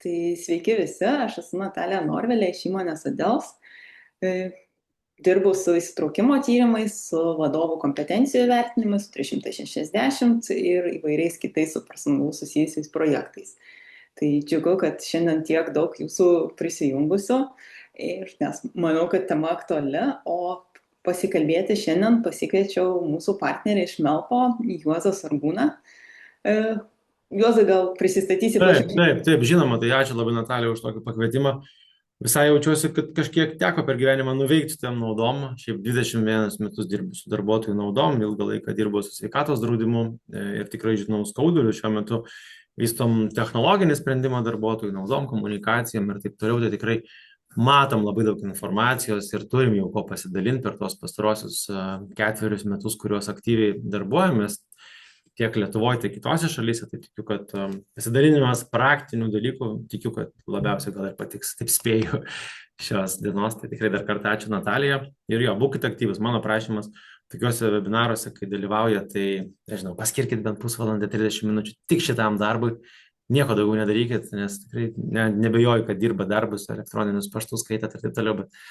Tai sveiki visi, aš esu Natalija Norvelė iš įmonės Adels. E, Dirbu su įsitraukimo tyrimais, su vadovų kompetencijų vertinimais, su 360 ir įvairiais kitais su personalu susijusiais projektais. Tai džiugu, kad šiandien tiek daug jūsų prisijungusių, nes manau, kad tema aktuali, o pasikalbėti šiandien pasikviečiau mūsų partnerį iš Melpo, Juozą Sargūną. Juozai, gal prisistatysi plačiau? Taip, žinoma, tai ačiū labai Natalija už tokį pakvietimą. Visai jaučiuosi, kad kažkiek teko per gyvenimą nuveikti tam naudom. Šiaip 21 metus dirbu su darbuotojų naudom, ilgą laiką dirbu su sveikatos draudimu ir tikrai žinau skauduliu. Šiuo metu vystom technologinį sprendimą darbuotojų naudom, komunikacijom ir taip toliau. Tai tikrai matom labai daug informacijos ir turim jau ko pasidalinti per tos pastarosius 4 metus, kuriuos aktyviai darbuojamės tiek Lietuvoje, tiek kitose šalyse. Tai tikiu, kad pasidalinimas praktinių dalykų, tikiu, kad labiausiai gal ir patiks, taip spėju, šios dienos. Tai tikrai dar kartą ačiū Natalija. Ir jo, būkite aktyvus. Mano prašymas tokiuose webinaruose, kai dalyvauja, tai, nežinau, paskirkit bent pusvalandę 30 minučių tik šitam darbui. Nieko daugiau nedarykit, nes tikrai nebejoju, kad dirba darbus, elektroninius paštus skaitat ir taip toliau, bet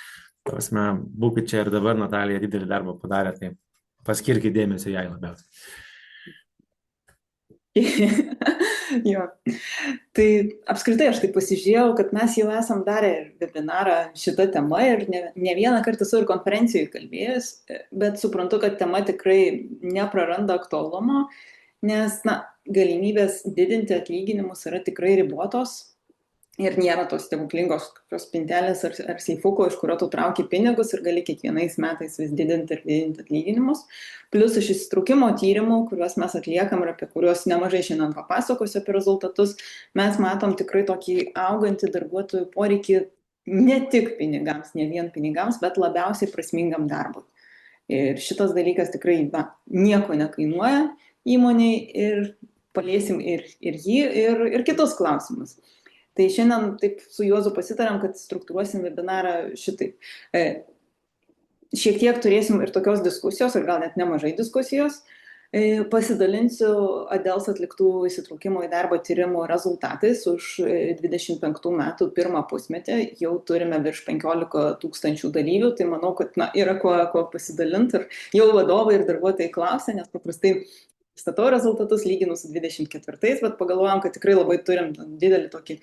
prasme, būkit čia ir dabar. Natalija didelį darbą padarė, tai paskirkit dėmesio jai labiausiai. Jo. Tai apskritai aš taip pasižiūrėjau, kad mes jau esam darę webinarą šitą temą ir ne vieną kartą esu ir konferencijoje kalbėjus, bet suprantu, kad tema tikrai nepraranda aktualumo, nes galimybės didinti atlyginimus yra tikrai ribotos ir nėra tos stebuklingos spintelės ar seifuko, iš kurio tu trauki pinigus ir gali kiekvienais metais vis didinti ir didinti atlyginimus. Plius iš įsitraukimo tyrimų, kuriuos mes atliekam ir apie kuriuos nemažai šiandien papasakosiu apie rezultatus, mes matom tikrai tokį augantį darbuotojų poreikį ne tik pinigams, ne vien pinigams, bet labiausiai prasmingam darbui. Ir šitas dalykas tikrai nieko nekainuoja įmoniai ir paliesim ir jį, ir kitus klausimus. Tai šiandien taip su Juozu pasitarėm, kad struktūruosim webinarą šitaip. Šiek tiek turėsim ir tokios diskusijos, ir gal net nemažai diskusijos. Pasidalinsiu Adels atliktų įsitraukimo į darbą tyrimų rezultatais už 25 metų pirmą pusmetį. Jau turime virš 15 000 dalyvių, tai manau, kad yra ko pasidalinti. Ir jau vadovai ir darbuotojai klausia, nes paprastai statau rezultatus lyginus su 24, bet pagalvojom, kad tikrai labai turim didelį tokį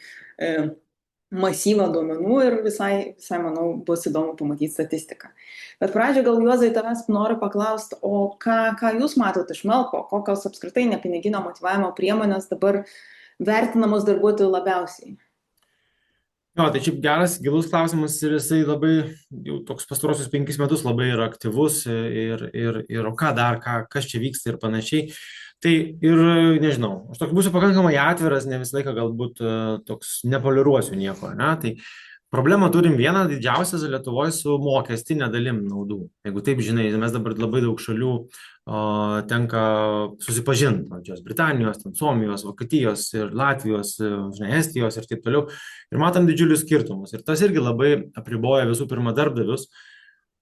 masyvą duomenų ir visai, manau, bus įdomu pamatyti statistiką. Bet pradžioje gal Juozai tavęs noriu paklausti, o ką jūs matote iš Melpo, kokios apskritai nepiniginio motyvavimo priemonės dabar vertinamos darbuotojų labiausiai? Jo, tai čia geras, gilus klausimas ir jisai labai, jau toks pastarosius 5 metus labai yra aktyvus ir o ką dar, kas čia vyksta ir panašiai. Tai ir nežinau, aš toks būsiu pakankamai atviras, ne visą laiką galbūt toks nepoliruosiu nieko, ne? Tai problemą turim vieną didžiausią Lietuvoje su mokestinė dalim naudų. Jeigu taip žinai, mes dabar labai daug šalių tenka susipažinti, Didžiosios Britanijos, Suomijos, Vokietijos ir Latvijos, Estijos ir taip toliau. Ir matom didžiulius skirtumus. Ir tas irgi labai apriboja visų pirma darbdavius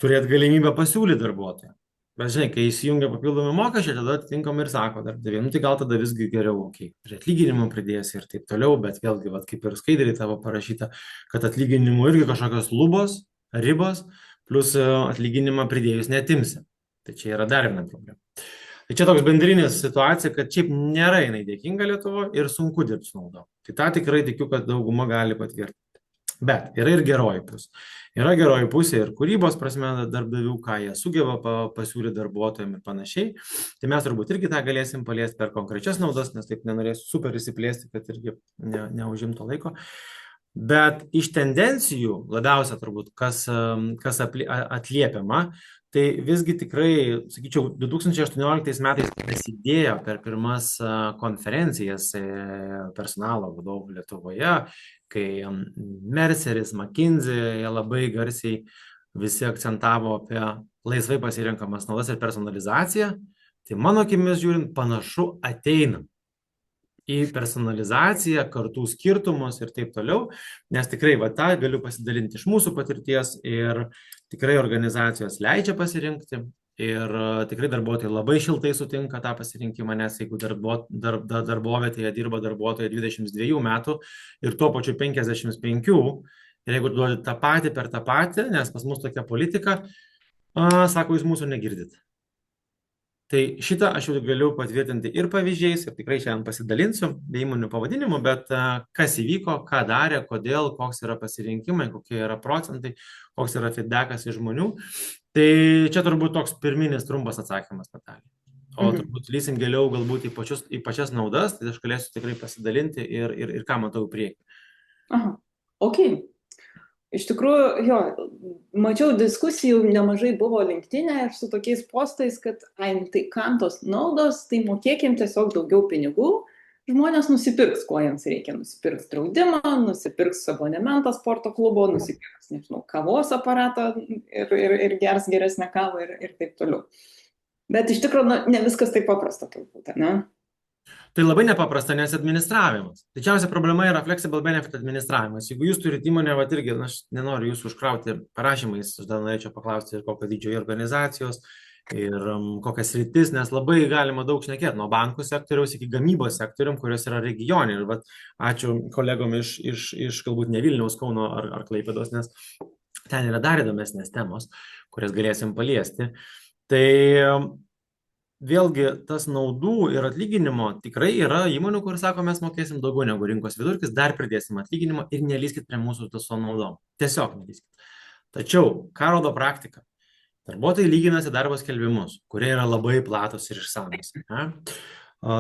turėti galimybę pasiūlyti darbuotoją. Bet žinai, kai įsijungia papildomi mokesčiai, tada atitinkamai ir sako darbdaviai, tai gal tada visgi geriau, prie atlyginimų pridėsi ir taip toliau, bet vėlgi, kaip ir skaidriai tavo parašyta, kad atlyginimų irgi kažkokios lubos, ribos, plus atlyginimą pridėjus netimsi. Tai čia yra dar viena problema. Tai čia toks bendrinės situacija, kad šiaip nėra jinai dėkinga Lietuvoje ir sunku dirbti su naudom. Tai tą tikrai tikiu, kad dauguma gali patvirtinti. Bet yra ir geroji pusė. Yra geroji pusė ir kūrybos prasme darbdavių, ką jie sugeba pasiūlyti darbuotojams ir panašiai. Tai mes turbūt irgi tą galėsim paliesti per konkrečias naudas, nes taip nenorėsiu super įsiplėsti, kad irgi neužimto laiko. Bet iš tendencijų labiausia turbūt, kas atliepiama, tai visgi tikrai, sakyčiau, 2018 metais prasidėjo per pirmas konferencijas personalo vadovų Lietuvoje, kai Merceris, McKinsey, jie labai garsiai visi akcentavo apie laisvai pasirenkamas naudas ir personalizaciją. Tai mano akimis žiūrint, panašu ateina į personalizaciją, kartų skirtumus ir taip toliau, nes tikrai tą galiu pasidalinti iš mūsų patirties ir tikrai organizacijos leidžia pasirinkti Ir tikrai darbuotojai labai šiltai sutinka tą pasirinkimą, nes jeigu darbovietėje dirba darbuotojai 22 metų ir tuo pačiu 55, ir jeigu duodi tą patį per tą patį, nes pas mus tokia politika, sako, jūs mūsų negirdit. Tai šitą aš jau galiu patvirtinti ir pavyzdžiais, ir tikrai šiandien pasidalinsiu be įmonių pavadinimų, bet kas įvyko, ką darė, kodėl, koks yra pasirinkimai, kokie yra procentai, koks yra feedbackas iš žmonių. Tai čia turbūt toks pirminis trumpas atsakymas, Natalija. O turbūt lysim giliau galbūt į pačias naudas, tai aš galėsiu tikrai pasidalinti ir ką matau į priekį. Aha, ok. Iš tikrųjų, jo, mačiau diskusijų nemažai buvo LinkedIn ir su tokiais postais, kad tai kam tos naudos, tai mokėkim tiesiog daugiau pinigų, žmonės nusipirks, ko jiems reikia, nusipirks draudimą, nusipirks abonementą sporto klubo, nusipirks, nežinau, kavos aparatą ir gers geresnę kavą ir taip toliau. Bet iš tikrųjų, ne viskas taip paprasta turbūt, ne? Tai labai nepaprasta, nes administravimas. Didžiausia problema yra flexible benefit administravimas. Jeigu jūs turite įmonę, va irgi, aš nenoriu jūsų užkrauti parašymais, aš dar norėčiau paklausti ir kokio dydžio organizacijos, ir kokias rytis, nes labai galima daug šnekėti, nuo bankų sektoriaus iki gamybos sektorium, kurios yra regionai. Ir ačiū kolegom iš galbūt ne Vilniaus, Kauno ar Klaipėdos, nes ten yra dar įdomesnės temos, kurias galėsim paliesti. Tai vėlgi tas naudų ir atlyginimo tikrai yra įmonių, kur sako, mes mokėsim daugiau negu rinkos vidurkis, dar pridėsim atlyginimo ir nelyskit prie mūsų su naudom. Tiesiog nelyskit. Tačiau, ką rodo praktika? Darbuotojai lyginasi darbo skelbimus, kurie yra labai platus ir išsamus.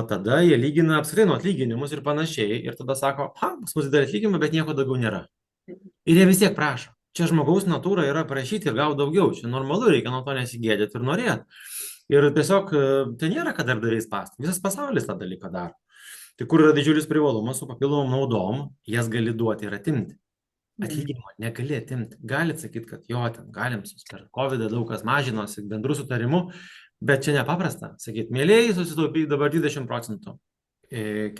Tada jie lygina apskritai nuo atlyginimus ir panašiai ir tada sako, pas mus didelį atlyginimą, bet nieko daugiau nėra. Ir jie vis tiek prašo. Čia žmogaus natūra yra prašyti ir gauti daugiau. Čia normalu, reikia nuo to nesigėdėti ir norėti. Ir tiesiog tai nėra, kad darbdaviai spąstų. Visas pasaulis tą dalyką daro. Tai kur yra didžiulis privalumas su papildomom naudom, jas gali duoti ir atimti. Atlyginimo negali atimti. Galit sakyti, kad jo, ten galim per COVID daug kas mažinosi bendrų sutarimų, bet čia nepaprasta. Sakyt, mėlėjai susitaupyk dabar 20%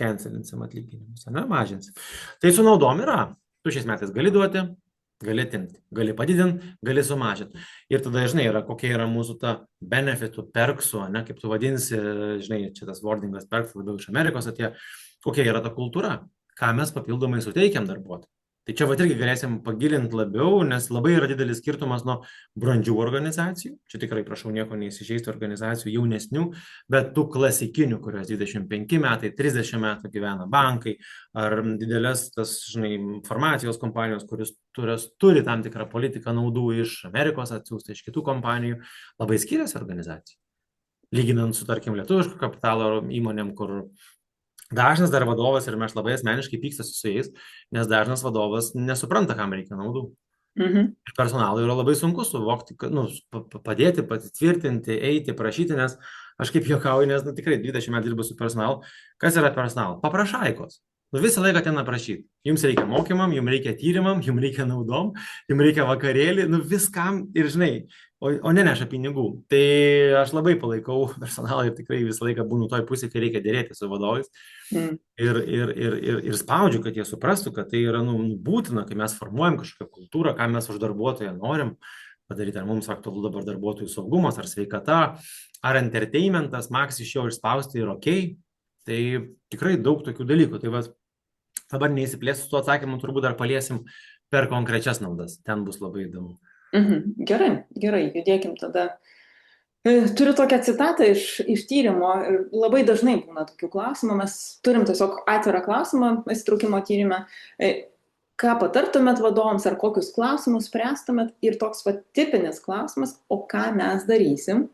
cancelinsim atlyginimus, ne, mažinsim. Tai su naudom yra. Tu šiais metais gali duoti, gali atimti, gali padidinti, gali sumažinti. Ir tada, žinai, kokia yra mūsų ta benefitų, perksų, ne, kaip tu vadinsi, žinai, čia tas wordingas perks labiau iš Amerikos atėjo, kokia yra ta kultūra, ką mes papildomai suteikiam darbuotojui. Tai čia irgi galėsim pagilinti labiau, nes labai yra didelis skirtumas nuo brandžių organizacijų, čia tikrai prašau nieko neįsižeisti organizacijų jaunesnių, bet tų klasikinių, kurios 25 metai, 30 metų gyvena bankai, ar didelės tas, žinai, informacijos kompanijos, kurios turi tam tikrą politiką naudų iš Amerikos atsiųstą, iš kitų kompanijų, labai skiriasi organizacijų. Lyginant su, tarkim, lietuviško kapitalo įmonėm, kur dažnas dar vadovas, ir aš labai asmeniškai pykstasi su jais, nes dažnas vadovas nesupranta, kam reikia naudų. Ir personalui yra labai sunku suvokti, padėti, patvirtinti, eiti, prašyti, nes aš kaip juokauju, nes tikrai 20 metų dirbu su personalu. Kas yra personalas? Paprašaikos. Visą laiką ten aprašyti. Jums reikia mokymam, jums reikia tyrimam, jums reikia naudom, jums reikia vakarėlį, viskam ir, žinai, o neneša pinigų. Tai aš labai palaikau personalą ir tikrai visą laiką būnu toj pusėje, kai reikia dėrėti su vadovais. Ir spaudžiu, kad jie suprastų, kad tai yra būtina, kai mes formuojam kažkokią kultūrą, ką mes už darbuotoją norim padaryti. Ar mums aktualu dabar darbuotojų saugumas, ar sveikata, ar entertainmentas, maks iš jo išspausti ir ok. Tai tikrai daug tokių dalykų. Tai dabar neįsiplėsiu su tuo atsakymu, turbūt dar paliesim per konkrečias naudas. Ten bus labai įdomu. Gerai, judėkim tada. Turiu tokią citatą iš tyrimo ir labai dažnai būna tokių klausimų. Mes turim tiesiog atvirą klausimą įsitraukimo tyrime. Ką patartumėt vadovams ar kokius klausimus spręstumėt? Ir toks tipinis klausimas, o ką mes darysim,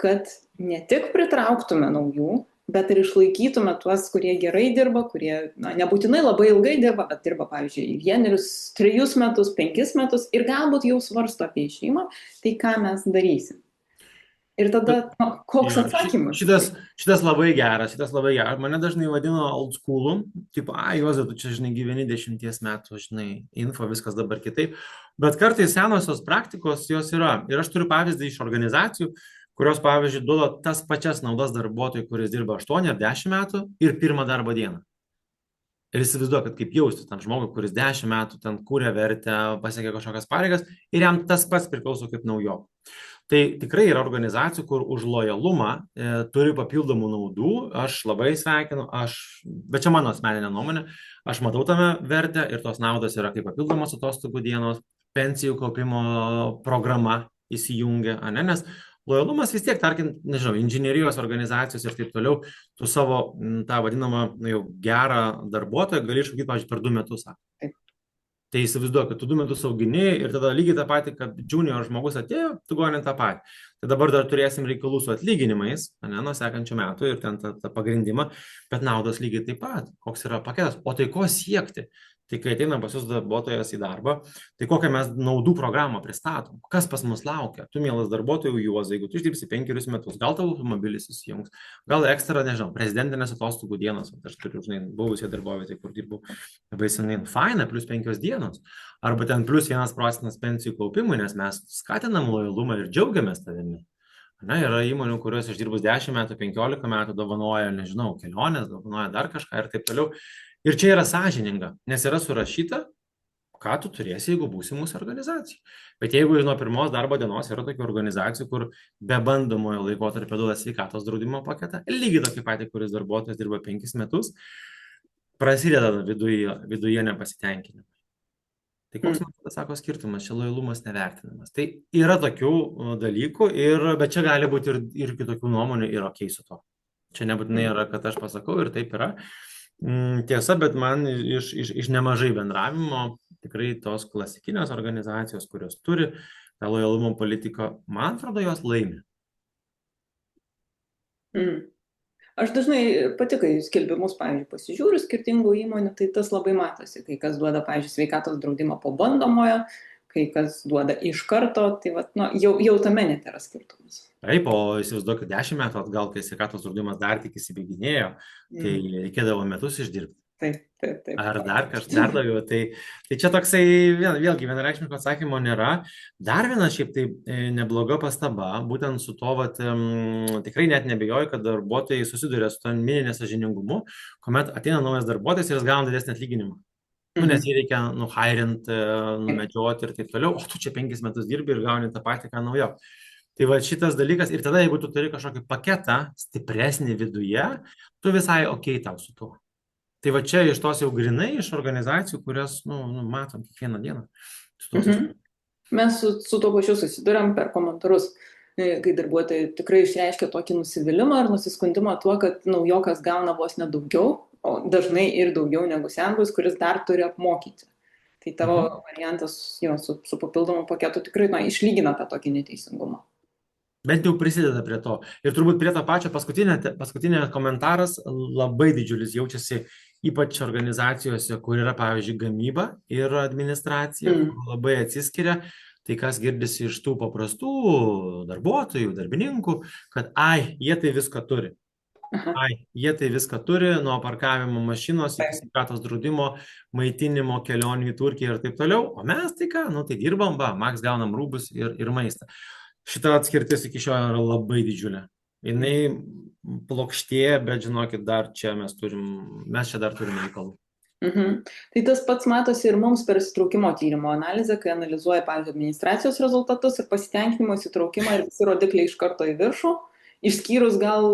kad ne tik pritrauktume naujų, bet ir išlaikytume tuos, kurie gerai dirba, kurie nebūtinai labai ilgai dirba, bet dirba, pavyzdžiui, 1, 3 metus, 5 metus ir galbūt jau svarsto apie išėjimą, tai ką mes darysim. Ir tada, koks atsakymas? Šitas labai geras, Mane dažnai vadino old school'u, tipo, Juozai, tu čia, žinai, gyveni 10 metų, žinai, info, viskas dabar kitaip. Bet kartais senosios praktikos jos yra. Ir aš turiu pavyzdį iš organizacijų, kurios, pavyzdžiui, duoda tas pačias naudas darbuotojui, kuris dirba 8 ar 10 metų ir pirmą darbo dieną. Ir įsivaizduoju, kad kaip jausti tam žmogui, kuris 10 metų ten kūrė vertę, pasiekė kažkokias pareigas ir jam tas pats priklauso kaip naujo. Tai tikrai yra organizacijų, kur už lojalumą turi papildomų naudų. Aš labai sveikinu, bet čia mano asmeninė nuomonė, aš matau tame vertę ir tos naudos yra kaip papildomos atostogų dienos, pensijų kaupimo programa įsijungia, ane, nes lojalumas vis tiek, tarkim, nežinau, inžinierijos organizacijos ir taip toliau, tu savo tą vadinamą jau gerą darbuotoją gali išlaikyti, pavyzdžiui, per 2 metus. Tai įsivaizduoju, kad tu 2 metus augini ir tada lygiai tą patį, kad junior žmogus atėjo, tu gauni tą patį. Tai dabar dar turėsim reikalų su atlyginimais, ne, nuo sekančių metų ir ten tą pagrindimą, bet naudos lygiai taip pat. Koks yra paketas? O tai ko siekti? Tai kai ateina pas jūs darbuotojas į darbą, tai kokią mes naudų programą pristatom? Kas pas mus laukia? Tu, mielas darbuotojų Juozai, jeigu tu išdirbsi 5 metus, gal tavo automobilis įsijungs, gal ekstra, nežinau, prezidentinės atostogų dienos, aš turiu, žinai, buvusią darbovietę, kur dirbau labai senai, faina, +5 dienos, arba ten +1% pensijų kaupimui, nes mes skatinam lojalumą ir džiaugiamės tavimi. Na, yra įmonių, kurios išdirbus 10 metų, 15 metų dovanoja, nežinau, kelionės, dovanoja dar kažką ir taip toliau. Ir čia yra sąžininga, nes yra surašyta, ką tu turėsi, jeigu būsi mūsų organizacija. Bet jeigu nuo pirmos darbo dienos yra tokių organizacijų, kur be bandomojo laikotarpio duoda sveikatos draudimo paketą, lygiai tokį patį, kuris darbuotojas dirba 5 metus, prasideda viduje nepasitenkinimai. Tai koks man tada sako skirtumas, čia lojalumas nevertinamas. Tai yra tokių dalykų, bet čia gali būti ir kitokių nuomonių ir okei su to. Čia nebūtinai yra, kad aš pasakau ir taip yra. Tiesa, bet man iš nemažai bendravimo tikrai tos klasikinės organizacijos, kurios turi tą lojalumo politiką, man atrodo, jos laimi. Aš dažnai pati, kai skelbimus, pavyzdžiui, pasižiūriu skirtingų įmonių, tai tas labai matosi, kai kas duoda, pavyzdžiui, sveikatos draudimą po bandomojo, kai kas duoda iš karto, tai vat, nu, jau tame net yra skirtumas. Taip, o įsivaizduoju, kad 10 metų atgal, kai sveikatos draudimas dar tik įsibėginėjo, tai reikėdavo metus išdirbti. Taip. Ar dar kažkas daugiau. Tai čia toksai, vėlgi, vienareikšmiško atsakymo nėra. Dar viena šiaip tai nebloga pastaba, būtent su to, tikrai net nebejoju, kad darbuotojai susiduria su to mini nesąžiningumu, kuomet ateina naujas darbuotojas ir jis gauna didesnį atlyginimą. Nes jį reikia nuhairint, numedžioti ir taip toliau, o tu čia 5 metus dirbi ir gauni tą patį, ką naujo. Tai va šitas dalykas, ir tada, jeigu tu turi kažkokį paketą stipresnį viduje, tu visai okei tau su tuo. Tai va čia iš tos jau grinai iš organizacijų, kurias matom kiekvieną dieną. Mes su tuo pačiu susiduriam per komentarus, kai darbuotojai tikrai išreiškia tokį nusivylimą ar nusiskundimą tuo, kad naujokas gauna vos nedaugiau, o dažnai ir daugiau negu senbus, kuris dar turi apmokyti. Tai tavo variantas su papildomu paketu tikrai išlygina tą tokį neteisingumą. Bent jau prisideda prie to. Ir turbūt prie to pačio paskutinė komentaras labai didžiulis jaučiasi, ypač organizacijose, kur yra, pavyzdžiui, gamyba ir administracija, kur labai atsiskiria. Tai kas girdisi iš tų paprastų darbuotojų, darbininkų, kad jie tai viską turi. Jie tai viską turi, nuo parkavimo mašinos iki sveikatos draudimo, maitinimo, kelionių į Turkiją ir taip toliau. O mes tai ką, tai dirbam, maks gaunam rūbus ir maistą. Šita atskirtis iki šio yra labai didžiulė. Jinai plokštėja, bet žinokit, mes čia dar turime reikalų. Tai tas pats matosi ir mums per įsitraukimo tyrimo analizę, kai analizuoja, pavyzdžiui, administracijos rezultatus ir pasitenkinimo įsitraukimą ir visi rodikliai iš karto į viršų, išskyrus gal,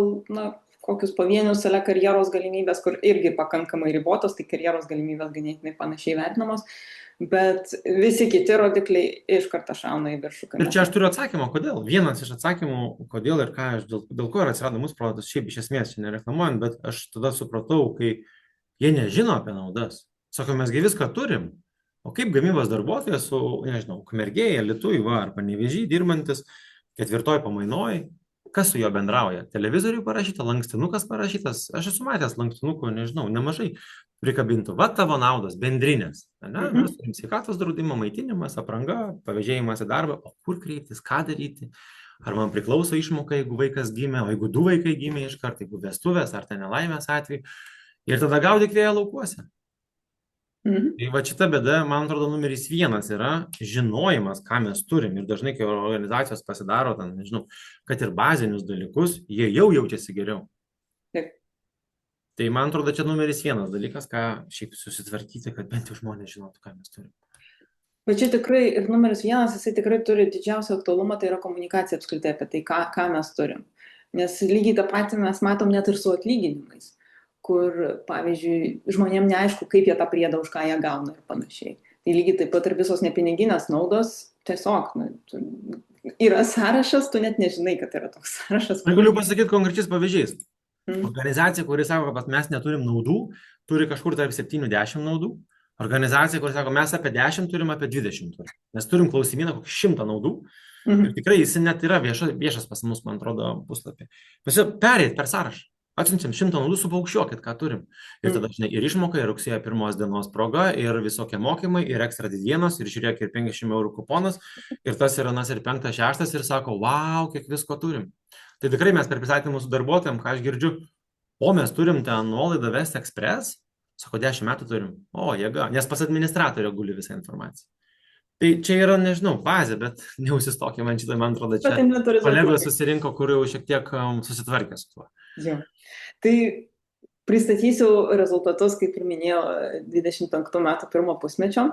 kokius pavienius karjeros galimybės, kur irgi pakankamai ribotos, tai karjeros galimybės ganėtinai panašiai vertinamos, bet visi kiti rodikliai iš karto šauna į viršų. Ir čia aš turiu atsakymą, kodėl. Vienas iš atsakymų, kodėl ir dėl ko ir atsirado mūsų produktas, šiaip iš esmės čia nereklamuojant, bet aš tada supratau, kai jie nežino apie naudas. Sako, mesgi viską turim. O kaip gamybos darbuotojas su, nežinau, Ukmergėje, Alytuj, ar Panevėžy dirbantis 4 pamainoj, kas su juo bendrauja? Televizoriui parašyta, lankstinukas parašytas. Aš esu matęs lankstinukų, nežinau, nemažai prikabintų. Va tavo naudos, bendrinės. Mes turim sveikatos draudimą, maitinimas, apranga, pavėžėjimas į darbą. O kur kreiptis, ką daryti? Ar man priklauso išmoka, jeigu vaikas gimė, o jeigu 2 vaikai gimė iš karto, jeigu vestuvės ar ten nelaimės atveju. Ir tada gaudyk vėją laukuose. Tai va šita bėda, man atrodo, numeris 1 yra žinojimas, ką mes turim. Ir dažnai, kai organizacijos pasidaro, nežinau, kad ir bazinius dalykus, jie jau jaučiasi geriau. Taip. Tai man atrodo, čia numeris 1 dalykas, ką šiaip susitvarkyti, kad bent jau žmonės žinotų, ką mes turim. Bet čia tikrai ir numeris vienas, jisai tikrai turi didžiausią aktualumą, tai yra komunikacija apskritai apie tai, ką mes turim. Nes lygiai tą patį mes matom net ir su atlyginimais, kur, pavyzdžiui, žmonėm neaišku, kaip jie tą priedą už ką jie gauna ir panašiai. Tai lygiai taip pat ir visos nepiniginės naudos, tiesiog, yra sąrašas, tu net nežinai, kad yra toks sąrašas. Aš galiu pasakyti konkrečiais pavyzdžiais. Mm. Organizacija, kuri sako, kad mes neturim naudų, turi kažkur tarp 7-10 naudų. Organizacija, kuri sako, mes apie 10 turim, apie 20 turim. Mes turim klausimyną kokį 100 naudų. Ir tikrai jis net yra viešas pas mus, man atrodo, puslapį. Tiesiog pereit per sąrašą. Atsiunčiam 100 naudų, supaukščiuokit, ką turim. Ir tada, žinai, ir išmoka, ir rugsėjo 1 dienos proga, ir visokie mokymai, ir ekstra didienos, ir žiūrėk, ir 50 eurų kuponas, ir tas ir anas, ir 5, 6, ir sako, wow, kiek visko turim. Tai tikrai mes per pristatymą mūsų darbuotojams, ką aš girdžiu, o mes turim ten nuolaidą Vest Express, sako, 10 metų turim, o jėga, nes pas administratorę guli visą informaciją. Tai čia yra, nežinau, bazė, bet neužsistokė man šitą, man atrodo, čia kolegos susirinko, kur jau šiek tiek susitvarkė su tuo. Jo. Tai pristatysiu rezultatus, kaip ir minėjau, 25 metų pirmo pusmečio.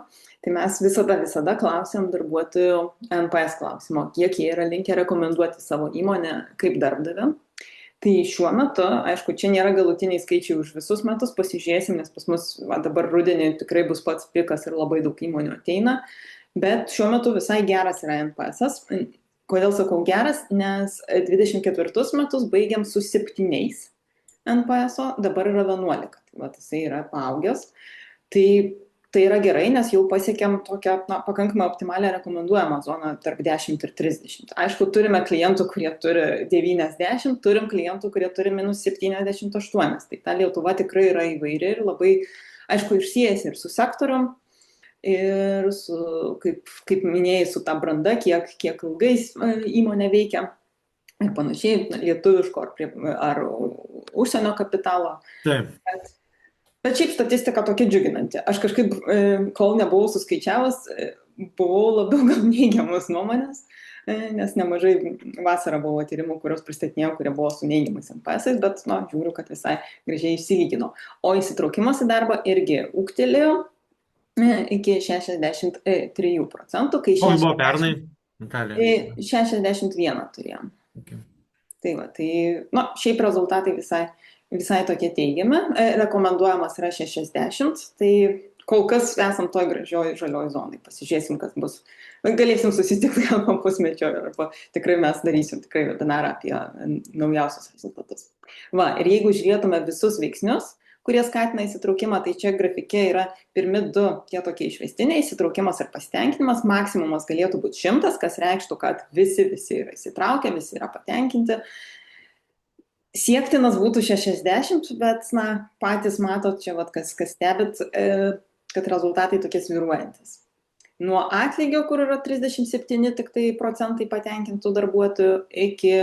Tai mes visada klausiam darbuotojų NPS klausimo, kiek jie yra linkę rekomenduoti savo įmonę kaip darbdavę. Tai šiuo metu, aišku, čia nėra galutiniai skaičiai už visus metus, pasižiūrėsim, nes pas mus dabar rudenį tikrai bus pats pikas ir labai daug įmonių ateina. Bet šiuo metu visai geras yra NPS-as. Kodėl sakau geras? Nes 24 metus baigiam su 7 NPS-o, dabar yra 11. Tai jisai yra paaugęs. Tai yra gerai, nes jau pasiekėm tokią pakankamai optimalią rekomenduojamą zoną tarp 10 ir 30. Aišku, turime klientų, kurie turi 90, turim klientų, kurie turi -78. Tai ta Lietuva tikrai yra įvairi ir labai, aišku, išsiejasi ir su sektorium. Ir su, kaip minėjai, su ta branda, kiek ilgai įmonė veikia ir panašiai, lietuviško ar užsienio kapitalo. Taip. Bet šiaip statistika tokia džiuginanti. Aš kažkaip, kol nebuvau suskaičiavus, buvau labiau gal neigiamas nuomonės, nes nemažai vasarą buvo tyrimų, kurios pristatinėjau, kurie buvo su neigiamais NPS-ais, bet žiūriu, kad visai gražiai išsilygino. O įsitraukimas į darbą irgi ūgtelėjo iki 63%, kai O buvo pernai? 61 turėjom. Okay. Tai šiaip rezultatai visai tokie teigiami. Rekomenduojamas yra 60, tai kol kas esam toj gražioj žalioj zonai. Pasižiūrėsim, kas bus. Galėsim susitikti gal po pusmečio, arba tikrai mes darysim tikrai webinarą apie naujausius rezultatus. Ir jeigu žiūrėtume visus veiksnius, kurie skatina įsitraukimą, tai čia grafike yra pirmi 2 tie tokie išvestiniai, įsitraukimas ir pasitenkinimas, maksimumas galėtų būti 100, kas reikštų, kad visi yra įsitraukę, visi yra patenkinti. Siektinas būtų 60, bet patys matot čia, kas stebit, kad rezultatai tokie svyruojantis. Nuo atlygio, kur yra 37 tik tai procentai patenkintų darbuotojų, iki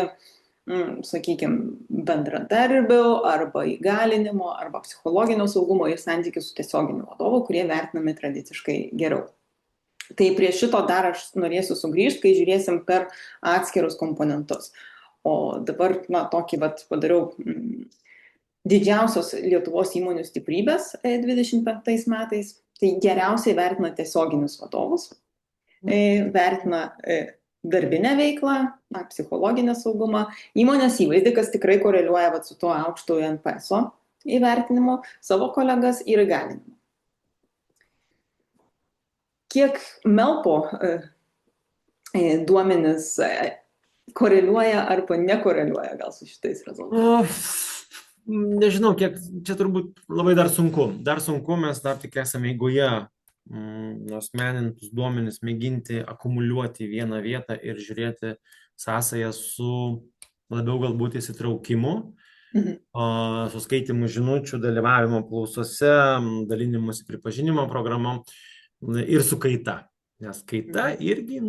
sakykime, bendradarbių arba įgalinimo, arba psichologinio saugumo ir santykių su tiesioginiu vadovu, kurie vertinami tradiciškai geriau. Tai prie šito dar aš norėsiu sugrįžti, kai žiūrėsim per atskirus komponentus. O dabar, tokį padariau didžiausios Lietuvos įmonių stiprybės 25 metais. Tai geriausiai vertina tiesioginius vadovus, vertina darbinę veiklą, psichologinę saugumą, įmonės įvaizdį, kas tikrai koreliuoja su tuo aukštu NPS-o įvertinimu, savo kolegas ir įgalinimu. Kiek Melpo duomenis koreliuoja arba nekoreliuoja gal su šitais rezultatais? Nežinau, kiek čia turbūt labai dar sunku. Mes dar tik esame eigoje asmenintus duomenis mėginti akumuliuoti į vieną vietą ir žiūrėti sąsają su labiau galbūt įsitraukimu, su skaitimu žinučių, dalyvavimo klausose, dalinimusi pripažinimo programom ir su kaita. Nes kaita irgi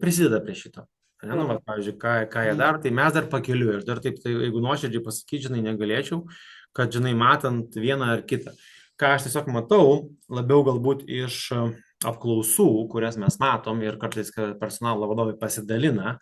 prisideda prie šito. Pavyzdžiui, ką jie daro, tai mes dar pakeliu. Aš dar taip, jeigu nuoširdžiai pasakyti, negalėčiau, kad, matant vieną ar kitą. Ką aš tiesiog matau, labiau galbūt iš apklausų, kurias mes matom ir kartais personalo vadovai pasidalina,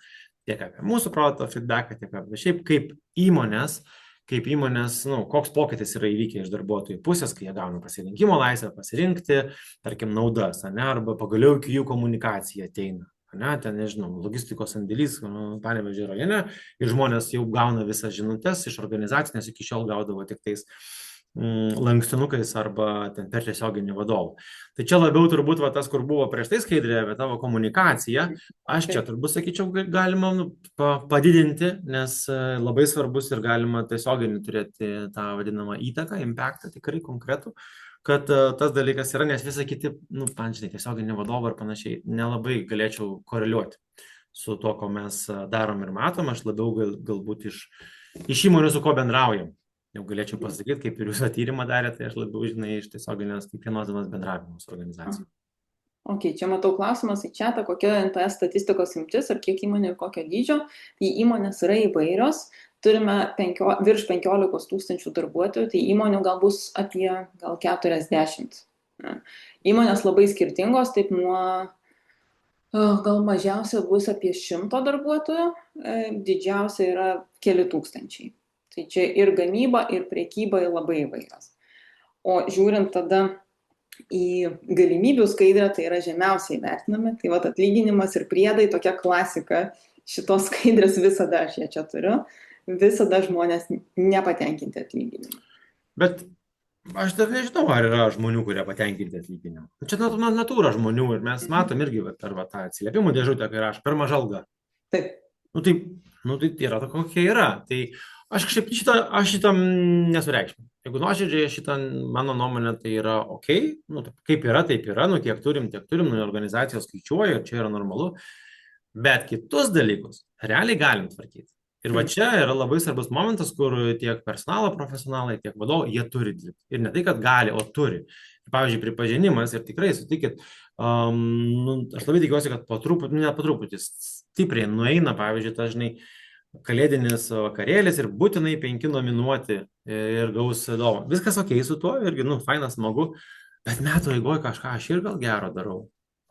tiek apie mūsų produkto feedbacką, tiek apie šiaip kaip įmonės kaip įmonės, koks pokytis yra įvykę iš darbuotojų pusės, kai jie gauna pasirinkimo laisvę pasirinkti, tarkim, naudas, ne, arba pagaliau iki jų komunikacija ateina. Ne, ten, nežinau, logistikos sandėlys Panevėžio rajone ir žmonės jau gauna visas žinutes iš organizacijos, nes iki šiol gaudavo tik tais lankstinukais arba ten per tiesioginį vadovą. Tai čia labiau turbūt tas, kur buvo prieš tai skaidrė apie tavo komunikaciją, aš čia turbūt sakyčiau, galima padidinti, nes labai svarbus ir galima tiesioginį turėti tą vadinamą įtaką, impactą tikrai konkretų, kad tas dalykas yra, nes visai kiti, žinai, tiesioginį vadovą ir panašiai, nelabai galėčiau koreliuoti su to, ko mes darom ir matom, aš labiau galbūt iš įmonių, su ko bendraujam. Jau galėčiau pasakyti, kaip ir jūsų tyrimą darėte, tai aš labiau, žinai, iš tiesioginės kiekvienos dienos bendravimo su organizacija. Ok, čia matau klausimas į chatą, kokia NPS statistikos imtis ir kiek įmonė ir kokio dydžio. Tai įmonės yra įvairios, turime virš 15 tūkstančių darbuotojų, tai įmonių gal bus apie gal 40. Įmonės labai skirtingos, taip nuo gal mažiausia bus apie 100 darbuotojų, didžiausia yra keli tūkstančiai. Tai čia ir gamyba, ir prekyba labai įvairios. O žiūrint tada į galimybių skaidrę, tai yra žemiausiai vertinami. Tai atlyginimas ir priedai, tokia klasika, šitos skaidrės visada aš ją čia turiu, visada žmonės nepatenkinti atlyginimu. Bet aš dar nežinau, ar yra žmonių, kurie patenkinti atlyginimu. Čia natūra žmonių ir mes matom irgi per tą atsiliepimų dėžutę, kai rašo per mažą algą. Taip. Tai yra to, kokia yra. Tai aš šitam nesureikšminu. Jeigu nuoširdžiai šitą, mano nuomonė, tai yra ok, kaip yra, taip yra, kiek turim, organizacijos skaičiuoja ir čia yra normalu, bet kitus dalykus realiai galim tvarkyti. Ir va čia yra labai svarbus momentas, kur tiek personalo profesionalai, tiek vadovai, jie turi dirbti. Ir ne tai, kad gali, o turi. Pavyzdžiui, pripažinimas ir tikrai sutikit, aš labai tikiuosi, kad po truputį stipriai nueina, pavyzdžiui, dažnai kalėdinis vakarėlis ir būtinai 5 nominuoti ir gaus dovaną. Viskas ok su tuo, irgi, fainas, smagu, bet metų eigoje kažką aš ir gal gero darau.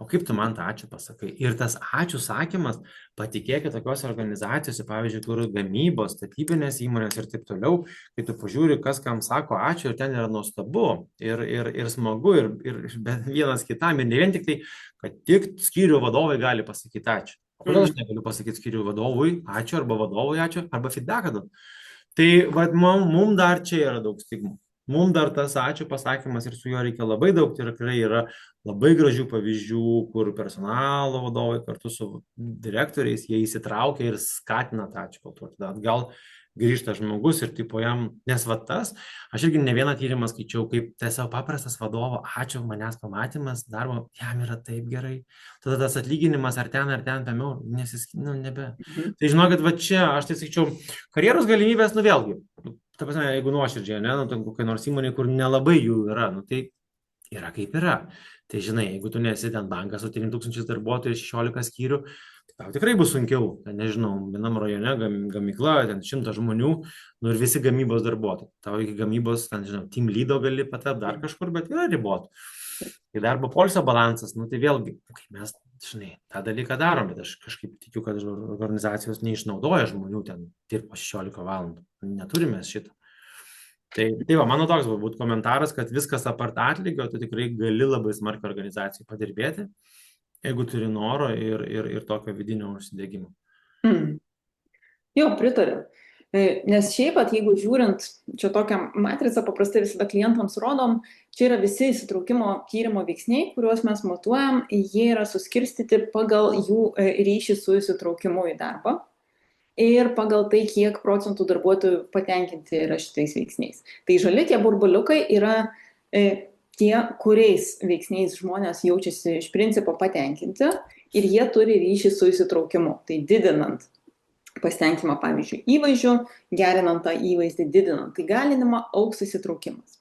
O kaip tu man tą ačiū pasakai? Ir tas ačiū sakymas, patikėkit tokios organizacijose, pavyzdžiui, kur gamybos, statybinės įmonės ir taip toliau, kai tu pažiūri, kas kam sako ačiū ir ten yra nuostabu ir smagu ir vienas kitam ir ne vien tik tai, kad tik skyrių vadovai gali pasakyti ačiū. O kodėl aš negaliu pasakyti skyrių vadovui ačiū arba vadovui ačiū arba feedbacką duoti? Tai mums dar čia yra daug stigmų. Mums dar tas ačiū pasakymas ir su juo reikia labai daug, tai tikrai yra labai gražių pavyzdžių, kur personalo vadovai kartu su direktoriais jie įsitraukia ir skatina tą ačiū kultūrą. Tada atgal grįžta žmogus ir tipo jam, nes aš irgi ne vieną tyrimą skaičiau, kaip tiesiog paprastas vadovo ačiū manęs pamatymas darbo, jam yra taip gerai. Tada tas atlyginimas ar ten pėmiau, nebe. Tai žinokit, va čia, aš tai sakyčiau, karjeros galimybės, vėlgi, ta prasme, jeigu nuoširdžiai, ten kokia nors įmonė, kur nelabai jų yra, tai yra kaip yra. Tai žinai, jeigu tu nesi ten bankas su 3000 darbuotojų ir 16 skyrių, tai tau tikrai bus sunkiau. Nežinau, vienam rajone gamykla, ten 100 žmonių, ir visi gamybos darbuotojai. Tau iki gamybos, ten, žinau, team leado gali patapti dar kažkur, bet yra ribotų. Tai darbo poilsio balansas, tai vėlgi, mes, žinai, tą dalyką darom, bet aš kažkaip tikiu, kad organizacijos neišnaudoja žmonių ten dirbo 16 valandų. Neturime šitą. Tai va, mano toks būtų komentaras, kad viskas apart atlygio, tu tikrai gali labai smarkiai organizacijai padirbėti, jeigu turi noro ir tokio vidinio užsidėgymo. Jo, pritariu. Nes šiaip, jeigu žiūrint, čia tokią matricą paprastai visada klientams rodom, čia yra visi įsitraukimo tyrimo veiksniai, kuriuos mes matuojam, jie yra suskirstyti pagal jų ryšį su įsitraukimu į darbą ir pagal tai, kiek procentų darbuotojų patenkinti yra šitais veiksniais. Tai žali tie burbuliukai yra tie, kuriais veiksniais žmonės jaučiasi iš principo patenkinti ir jie turi ryšį su įsitraukimu. Tai didinant pasitenkinimą, pavyzdžiui, įvaizdžių, gerinant tą įvaizdį, didinant įgalinimą, augs įsitraukimas.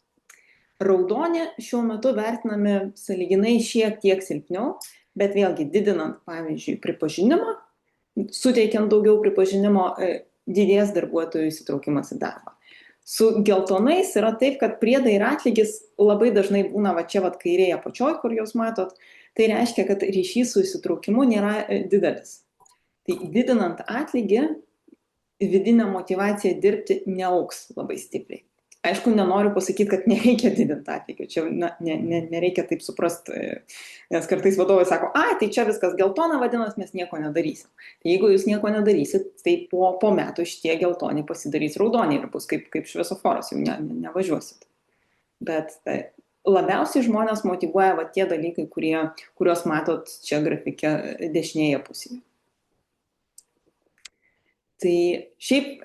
Raudoni šiuo metu vertinami sąlyginai šiek tiek silpniau, bet vėlgi didinant, pavyzdžiui, pripažinimą, suteikiant daugiau pripažinimo, didės darbuotojų įsitraukimas į darbą. Su geltonais yra taip, kad priedai ir atlygis labai dažnai būna čia kairėje apačioj, kur jūs matot, tai reiškia, kad ryšys su įsitraukimu nėra didelis. Tai didinant atlygį, vidinė motyvacija dirbti neauks labai stipriai. Aišku, nenoriu pasakyti, kad nereikia didinti atlygio, čia nereikia taip suprasti, nes kartais vadovai sako, tai čia viskas geltona vadinasi, mes nieko nedarysim. Tai jeigu jūs nieko nedarysit, tai po metų šitie geltoni pasidarys raudoniai ir bus kaip šviesoforas, jau nevažiuosit. Bet labiausiai žmonės motyvuoja tie dalykai, kuriuos matot čia grafike dešinėje pusėje. Tai šiaip,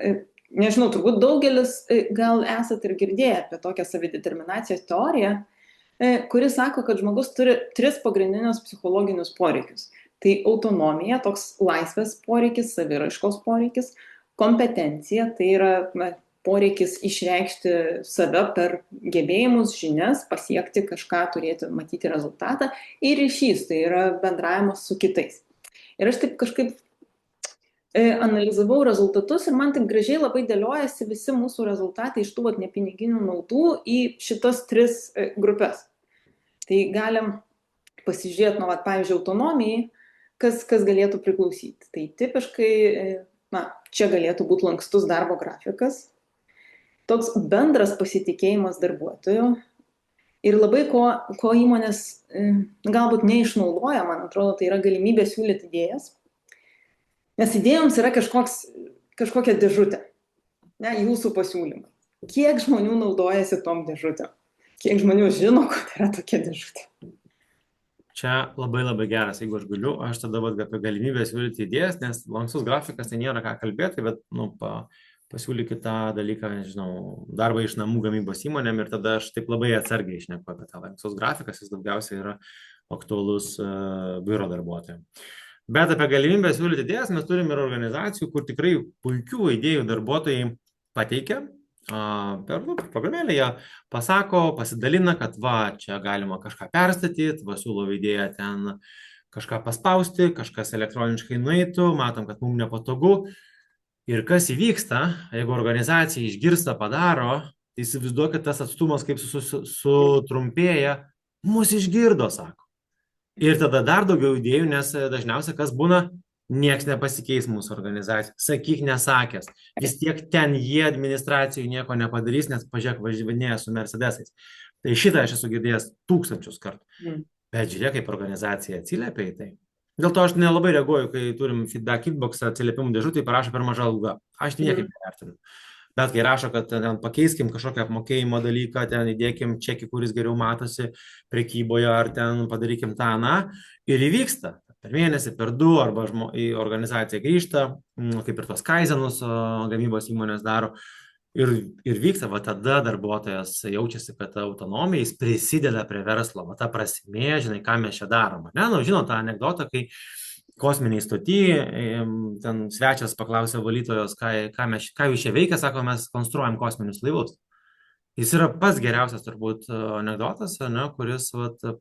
nežinau, turbūt daugelis gal esat ir girdėję apie tokią savideterminacijos teoriją, kuri sako, kad žmogus turi 3 pagrindinius psichologinius poreikius. Tai autonomija, toks laisvės poreikis, saviraiškos poreikis, kompetencija, tai yra poreikis išreikšti save per gebėjimus, žinias, pasiekti kažką, turėti, matyti rezultatą, ir ryšys, tai yra bendravimas su kitais. Ir aš taip kažkaip analizavau rezultatus ir man taip gražiai labai dėliojasi visi mūsų rezultatai iš tų nepiniginių naudų į šitas 3 grupės. Tai galim pasižiūrėti, pavyzdžiui, autonomijai, kas galėtų priklausyti. Tai tipiškai, čia galėtų būti lankstus darbo grafikas, toks bendras pasitikėjimas darbuotojų ir labai ko įmonės galbūt neišnaudoja, man atrodo, tai yra galimybė siūlyti idėjas. Nes idėjoms yra kažkokia dėžutė, jūsų pasiūlymai. Kiek žmonių naudojasi tom dėžutėm? Kiek žmonių žino, kad yra tokia dėžutė? Čia labai geras, jeigu aš galiu, aš tada apie galimybę siūlyti idėjas, nes lankstus grafikas tai nėra ką kalbėti, bet pasiūlykit tą dalyką, nežinau, darbą iš namų gamybos įmonėm ir tada aš taip labai atsargiai šneku apie tą lankstus grafikas, jis daugiausiai yra aktualus biuro darbuotojams. Bet apie galimybę siūlyti idėjas mes turime ir organizacijų, kur tikrai puikių idėjų darbuotojai pateikia per programėlę, jie pasako, pasidalina, kad čia galima kažką perstatyti, siūlo idėją ten kažką paspausti, kažkas elektroniškai nueitų, matom, kad mums nepatogu. Ir kas įvyksta, jeigu organizacija išgirsta, padaro, tai įsivaizduokit tas atstumas, kaip sutrumpėja, mus išgirdo, sako. Ir tada dar daugiau idėjų, nes dažniausiai kas būna, nieks nepasikeis mūsų organizacijai. Sakyk nesakęs. Vis tiek ten jie administracijai nieko nepadarys, nes pažiūrėk, važinėja su Mercedesais. Tai šitą aš esu girdėjęs 1000 kartų. Bet žiūrėk, kaip organizacija atsiliepia į tai. Dėl to aš nelabai reaguoju, kai turim feedback inbox atsiliepimų dėžutę, parašo per mažą algą. Aš niekaip nevertinu. Bet kai rašo, kad ten pakeiskim kažkokią apmokėjimo dalyką, ten įdėkim čekį, kuris geriau matosi prekyboje, ar ten padarykim tą, ir įvyksta. Per mėnesį, per 2, arba į organizaciją grįžta, kaip ir tos kaizenus gamybos įmonės daro, ir vyksta, tada darbuotojas jaučiasi, kad autonomija, jis prisideda prie verslo, ta prasmė, žinai, ką mes čia darom. Žinot tą anekdotą, kai kosminiai stoty, ten svečias paklausė valytojos, ką jūs čia veikia, sako, mes konstruojam kosminius laivus. Jis yra pats geriausias turbūt anekdotas, kuris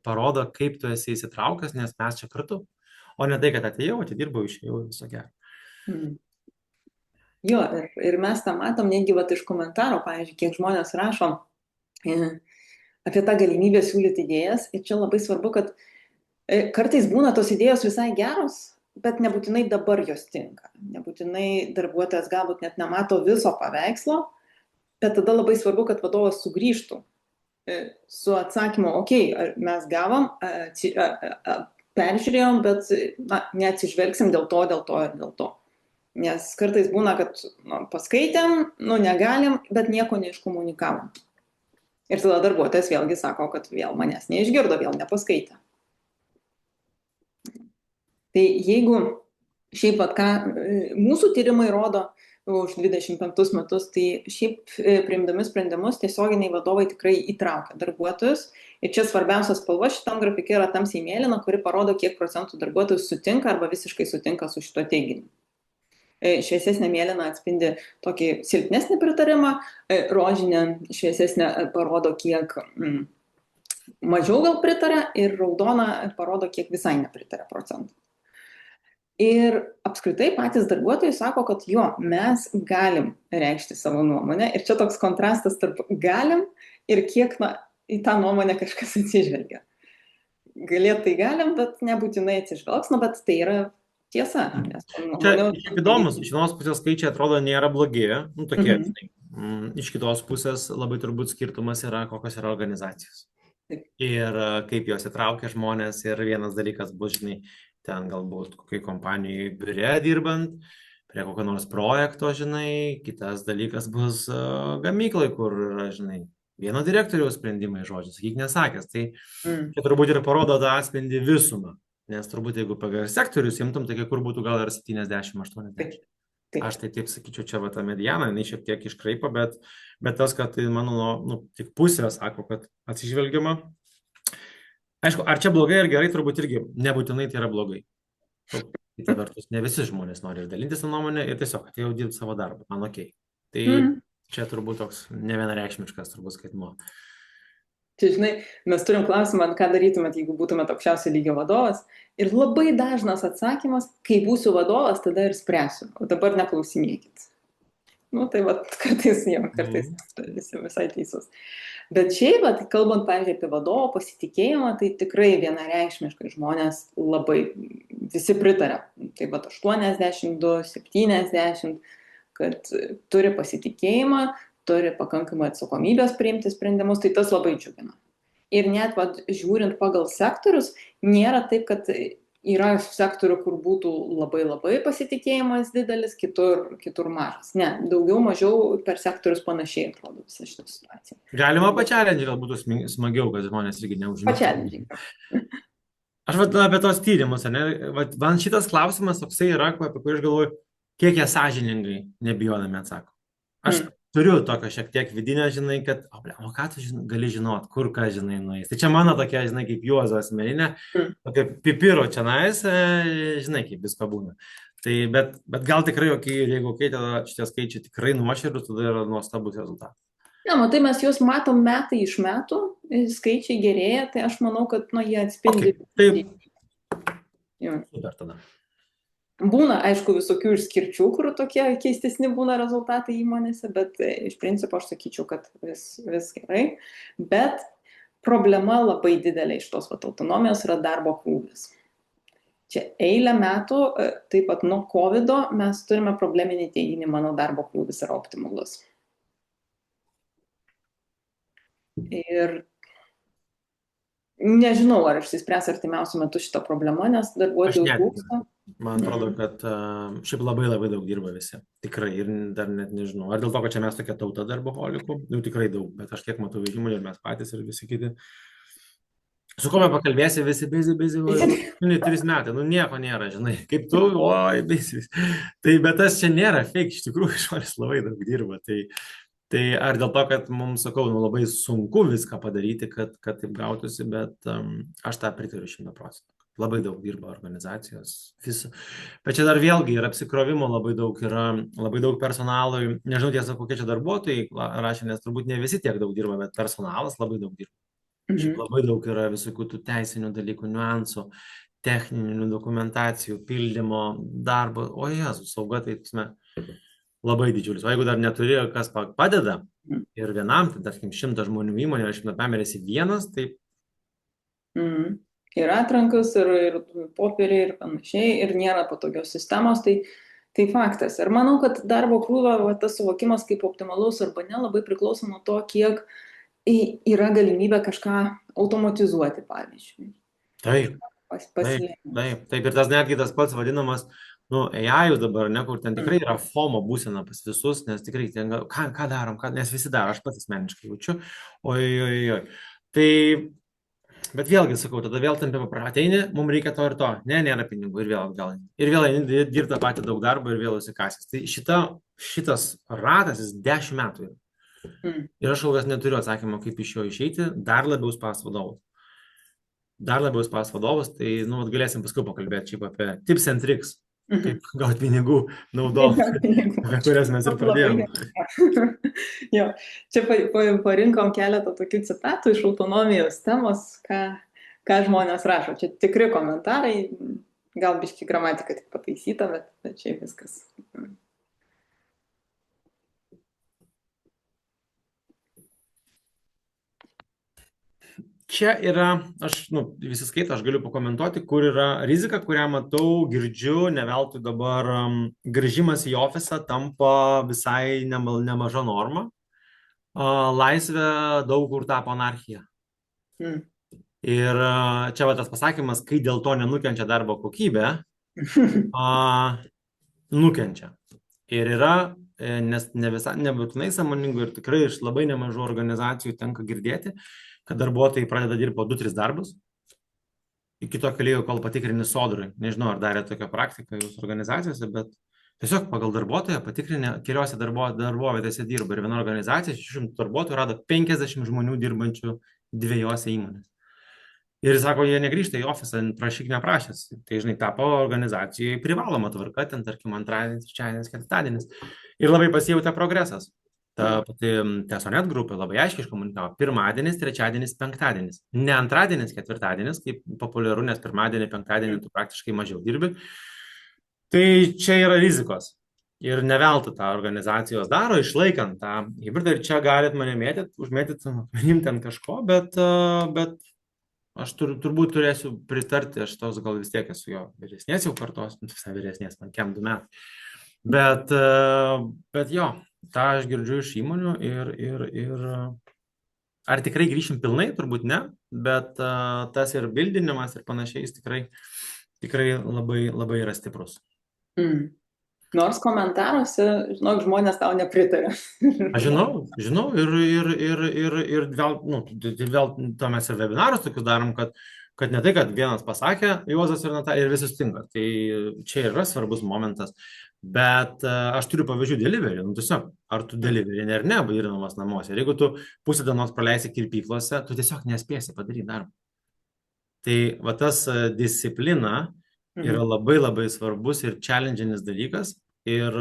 parodo, kaip tu esi įsitraukęs, nes mes čia kartu, o ne tai, kad atėjau, atidirbau, išėjau, viso gero. Jo, ir mes tą matom netgi iš komentaro, pavyzdžiui, kiek žmonės rašo apie tą galimybę siūlyti idėjas, ir čia labai svarbu, kad kartais būna tos idėjos visai geros, bet nebūtinai dabar jos tinka. Nebūtinai darbuotojas galbūt net nemato viso paveikslo, bet tada labai svarbu, kad vadovas sugrįžtų su atsakymu, mes gavom, peržiūrėjom, bet neatsižvelgsim dėl to ir dėl to. Nes kartais būna, kad paskaitėm, negalim, bet nieko neiškomunikavom. Ir tada darbuotojas vėlgi sako, kad vėl manęs neišgirdo, vėl nepaskaitė. Tai jeigu šiaip ką mūsų tyrimai rodo už 25 metus, tai šiaip priimdami sprendimus tiesioginiai vadovai tikrai įtraukia darbuotojus. Ir čia svarbiausias spalva šitam grafike yra tamsiai mėlyna, kuri parodo, kiek procentų darbuotojų sutinka arba visiškai sutinka su šito teiginiu. Šviesesnė mėlyna atspindi tokį silpnesnį pritarimą, rožinė šviesesnė parodo, kiek mažiau gal pritarė, ir raudona parodo, kiek visai nepritarė procentų. Ir apskritai patys darbuotojai sako, kad mes galim reikšti savo nuomonę. Ir čia toks kontrastas tarp galim ir kiek į tą nuomonę kažkas atsižvelgia. Galėt tai galim, bet nebūtinai atsižvelgs, bet tai yra tiesa, nes Čia žmonių šiaip įdomus, iš vienos pusės skaičiai atrodo nėra blogi, nu tokie, Mhm. žinai. Iš kitos pusės labai turbūt skirtumas yra, kokios yra organizacijos. Taip. Ir kaip jos įtraukia žmonės. Ir vienas dalykas bus, žinai, ten galbūt kokiai kompanijai biure dirbant, prie kokio nors projekto, žinai. Kitas dalykas bus gamyklai, kur yra, žinai, vieno direktoriaus sprendimai, žodžiu, sakyk nesakęs. Tai Mm. čia turbūt ir parodo tą atspindį visumą. Nes turbūt jeigu pagal sektorius imtum, tai kai kur būtų gal ir 70-80. Taip, taip. Aš tai taip sakyčiau, čia va ta mediana, jinai šiek tiek iškraipo, bet tas, kad tai mano, nu, tik pusė sako, kad atsižvelgiama. Aišku, ar čia blogai ar gerai, turbūt irgi nebūtinai tai yra blogai. Nu, kita vertus, ne visi žmonės nori ir dalintis tą nuomonę ir tiesiog atėjau dirbti savo darbą, man ok. Tai Mm. čia turbūt toks nevienareikšmiškas turbūt skaitmuo. Čia, žinai, mes turim klausimą, ką darytumėt, jeigu būtumėt aukščiausio lygio vadovas. Ir labai dažnas atsakymas, kai būsiu vadovas, tada ir spręsiu. O dabar neklausinėkit. Nu, tai va, kartais visi visai teisus. Bet šiaip, vat, kalbant, pavyzdžiui, apie vadovo pasitikėjimą, tai tikrai vienareikšmiškai žmonės labai visi pritarė. Tai va, 82, 70, kad turi pasitikėjimą, turi pakankamai atsakomybės priimti sprendimus, tai tas labai džiugina. Ir net va, žiūrint pagal sektorius, nėra taip, kad yra sektorių, kur būtų labai labai pasitikėjimas didelis, kitur mažas. Ne, daugiau mažiau per sektorius panašiai atrodo visą šitą situaciją. Galima pačialinti, gal būtų smagiau, kad žmonės irgi neužmigtų. Pačialinti. Aš vad apie tos tyrimus, ne? Vat man šitas klausimas toksai yra, apie kurį aš galvoju, kiek jie sąžiningai nebijodami atsako. Aš turiu tokio šiek tiek vidinę, žinai, kad, o ką tu gali žinot, kur ką žinai nueis. Tai čia mano tokia, žinai, kaip Juozo asmeninė, tokia pipiro čia nais, žinai, kaip visko būna. Tai, bet gal tikrai, jeigu tada šitie skaičiai tikrai nuoširdus, tada yra nuostabus rezultatas. Ne, matai, mes juos matom metai iš metų, skaičiai gerėja, tai aš manau, kad jie atspindi. Okay, taip. Super tada. Būna, aišku, visokių išskirčių, kur tokie keistesni būna rezultatai įmonėse, bet iš principo aš sakyčiau, kad vis gerai. Bet problema labai didelė iš tos autonomijos yra darbo krūvis. Čia eilę metų, taip pat nuo COVID mes turime probleminį teiginį, mano darbo krūvis yra optimalus. Ir nežinau, ar išsispręs artimiausiu metu šitą problemą, nes darbuotojų trūksta. Man atrodo, kad šiaip labai labai daug dirba visi. Tikrai. Ir dar net nežinau. Ar dėl to, kad čia mes tokia tauta darboholikų? Jau tikrai daug. Bet aš kiek matau įmonių ir mes patys ir visi kiti. Su kuo pakalbėsi, visi busy. 3 metai. Nu nieko nėra, žinai. Kaip tu, oi, busy. Tai bet tas čia nėra fake. Iš tikrųjų, žmonės labai daug dirba. Tai ar dėl to, kad mums, sakau, labai sunku viską padaryti, kad taip gautųsi, bet aš tą pritariu 100%. Labai daug dirba organizacijos. Bet čia dar vėlgi yra apsikrovimo labai daug, yra labai daug personalui. Nežinau tiesa, kokie čia darbuotojai rašė, nes turbūt ne visi tiek daug dirba, bet personalas labai daug dirba. Šiaip labai daug yra visokių tų teisinių dalykų, niuansų, techninių dokumentacijų, pildymo, darbo. O Jėzus, sauga, tai labai didžiulis. O jeigu dar neturi, kas padeda ir vienam, tai tarkim 100 žmonių įmonė, 100 esi vienas, tai... Ir atrankas, ir popieriai, ir panašiai, ir nėra patogios sistemos, tai faktas. Ir manau, kad darbo krūvio tas suvokimas kaip optimalus arba ne labai priklauso nuo to, kiek yra galimybė kažką automatizuoti, pavyzdžiui. Taip. Taip, ir tas netgi tas pats vadinamas, AI dabar, ne, kur ten tikrai yra FOMO būsena pas visus, nes tikrai ten, ką darom, nes visi daro, aš pats asmeniškai jaučiu, oi. Tai, bet vėlgi sakau, tada vėl tampėme ateini, mums reikia to ir to, nėra pinigų ir vėl atgal. Ir vėl eini dirbti tą patį daug darbo ir vėl užsikasęs. Tai šitas ratas, jis 10 metų yra. Ir aš kol kas neturiu atsakymą, kaip iš jo išeiti, dar labiau spas vadovus. Tai, galėsim paskui pakalbėti šiaip apie tips and tricks, kaip gauti pinigų naudos, apie kurias mes ir pradėjome. Jo, čia parinkom keletą tokių citatų iš autonomijos temos, ką žmonės rašo. Čia tikri komentarai, gal biški gramatika tik pataisyta, bet čia viskas. čia yra, visi skaito, aš galiu pakomentuoti, kur yra rizika, kurią matau, girdžiu, ne veltui dabar grįžimas į ofisą tampa visai nemaža norma. Laisvė daug kur tapo anarchija. Mm. Ir čia va tas pasakymas, kai dėl to nenukenčia darbo kokybė, nukenčia. Ir yra, nes nebūtinai sąmoningų ir tikrai iš labai nemažų organizacijų tenka girdėti, kad darbuotojai pradeda dirbti po 2-3 darbus. Iki to lygio, kol patikrini sodrai. Nežinau, ar darė tokią praktiką jūsų organizacijose, bet tiesiog pagal darbuotoją patikrinę keliose darbovietėse dirba. Ir viena organizacija 600 darbuotojų rado 50 žmonių dirbančių 2 įmonėse. Ir jis sako, jie negrįžta į ofisą, prašyk neprašęs. Tai, žinai, tapo organizacijai privaloma tvarka, ten, tarkim, antradienis, trečiadienis, ketvirtadienis. Ir labai pasijautė progresas. Ta pati Tesonet grupė labai aiškiai iškomunikavo. Pirmadienis, trečiadienis, penktadienis. Ne antradienis, ketvirtadienis, kaip populiaru, nes pirmadienį, penktadienį tu praktiškai mažiau dirbi. Tai čia yra rizikos. Ir ne veltui tą organizacijos daro, išlaikant tą hybridą. Ir čia galit mane užmėtyti, manim ten kažko, bet aš turbūt turėsiu pritarti, aš tos gal vis tiek esu jo vyresnės jau kartos, visai vyresnės, man kem 2 metai. Bet jo, tą aš girdžiu iš įmonių ir ar tikrai grįšim pilnai, turbūt ne, bet tas ir bildinimas ir panašiai jis tikrai labai, labai yra stiprus. Mm. Nors komentaruose, žinok, žmonės tau nepritarė. Aš žinau ir vėl to mes ir webinarus tokius darom, kad ne tai, kad vienas pasakė, Juozas ir Natalija ir visi sutinka. Tai čia yra svarbus momentas. Bet aš turiu pavyzdžių delivery. Tiesiog, ar tu delivery ar ne, vairinamas namuose. Ir jeigu tu pusę dienos praleisi kirpyklose, tu tiesiog nespėsi padaryti darbą. Tai va tas disciplina yra labai labai svarbus ir challenginis dalykas. Ir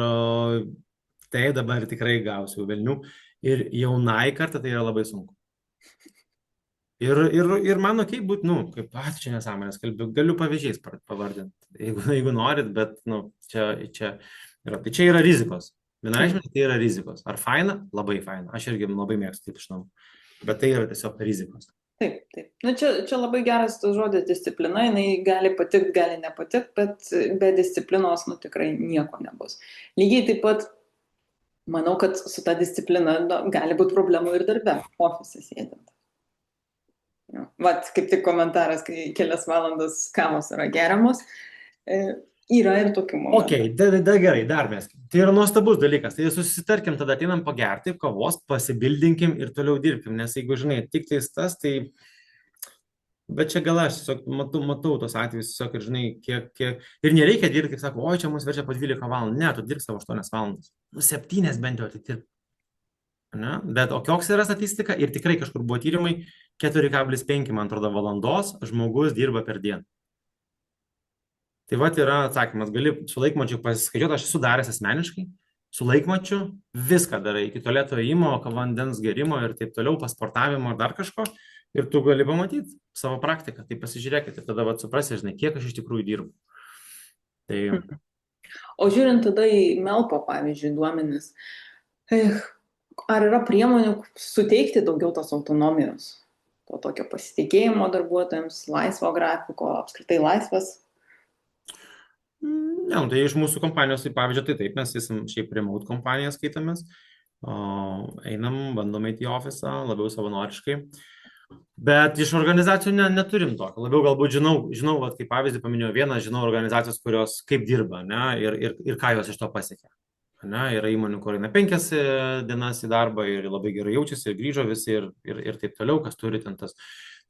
tai dabar tikrai gausiu velnių. Ir jaunai kartą tai yra labai sunku. Ir man kaip būtų, kaip čia nesąmonės kalbėjau, galiu pavyzdžiais pavardinti, jeigu norit, bet čia yra. Tai čia yra rizikos. Vienareikšmiškai tai yra rizikos. Ar faina? Labai faina. Aš irgi labai mėgstu taip iš namų. Bet tai yra tiesiog rizikos. Taip. Čia labai geras tas žodis disciplina, jinai gali patikti, gali nepatikti, bet be disciplinos tikrai nieko nebus. Lygiai taip pat, manau, kad su ta disciplina gali būti problemų ir darbe, ofise sėdint. Vat, kaip tik komentaras, kai kelias valandas kavos yra geriamos, yra ir tokių momentų. Gerai, dar mes. Tai yra nuostabus dalykas. Tai susitarkim, tada ateinam pagerti kavos, pasibildinkim ir toliau dirbkim. Nes jeigu, žinai, tik tas, tai... Bet čia gal aš tiesiog matau tos atvejus, tiesiog, ir žinai, kiek... Ir nereikia dirbti, kaip sako, oi, čia mus verčia po 12 valandų. Ne, tu dirb savo 8 valandas. 7 bent jau atitirp. Bet o koks yra statistika? Ir tikrai kažkur buvo tyrimai, 4,5, man atrodo, valandos žmogus dirba per dieną. Tai vat yra atsakymas, gali su laikmačiu pasiskaičiuoti, aš esu daręs asmeniškai, su laikmačiu viską darai, iki tualeto įimo, vandens gerimo ir taip toliau, pasportavimo ar dar kažko, ir tu gali pamatyti savo praktiką, tai pasižiūrėkit ir tada suprasi, žinai, kiek aš iš tikrųjų dirbu. Tai... O žiūrint tada į Melpo, pavyzdžiui, duomenis, ar yra priemonių suteikti daugiau tos autonomijos, to tokio pasitikėjimo darbuotojams, laisvo grafiko, apskritai laisvas? Ne, tai iš mūsų kompanijos, tai pavyzdžiui, tai taip, mes esam šiaip remote kompanija skaitomės, einam, bandom eiti į ofisą, labiau savanoriškai, bet iš organizacijų neturim tokio, labiau galbūt žinau, vat, kaip pavyzdį paminėjau vieną, žinau organizacijos, kurios kaip dirba, ne, ir ką jos iš to pasiekia. Ne, yra įmonių, kur eina 5 dienas į darbą ir labai gerai jaučiasi ir grįžo visi ir taip toliau, kas turi ten tas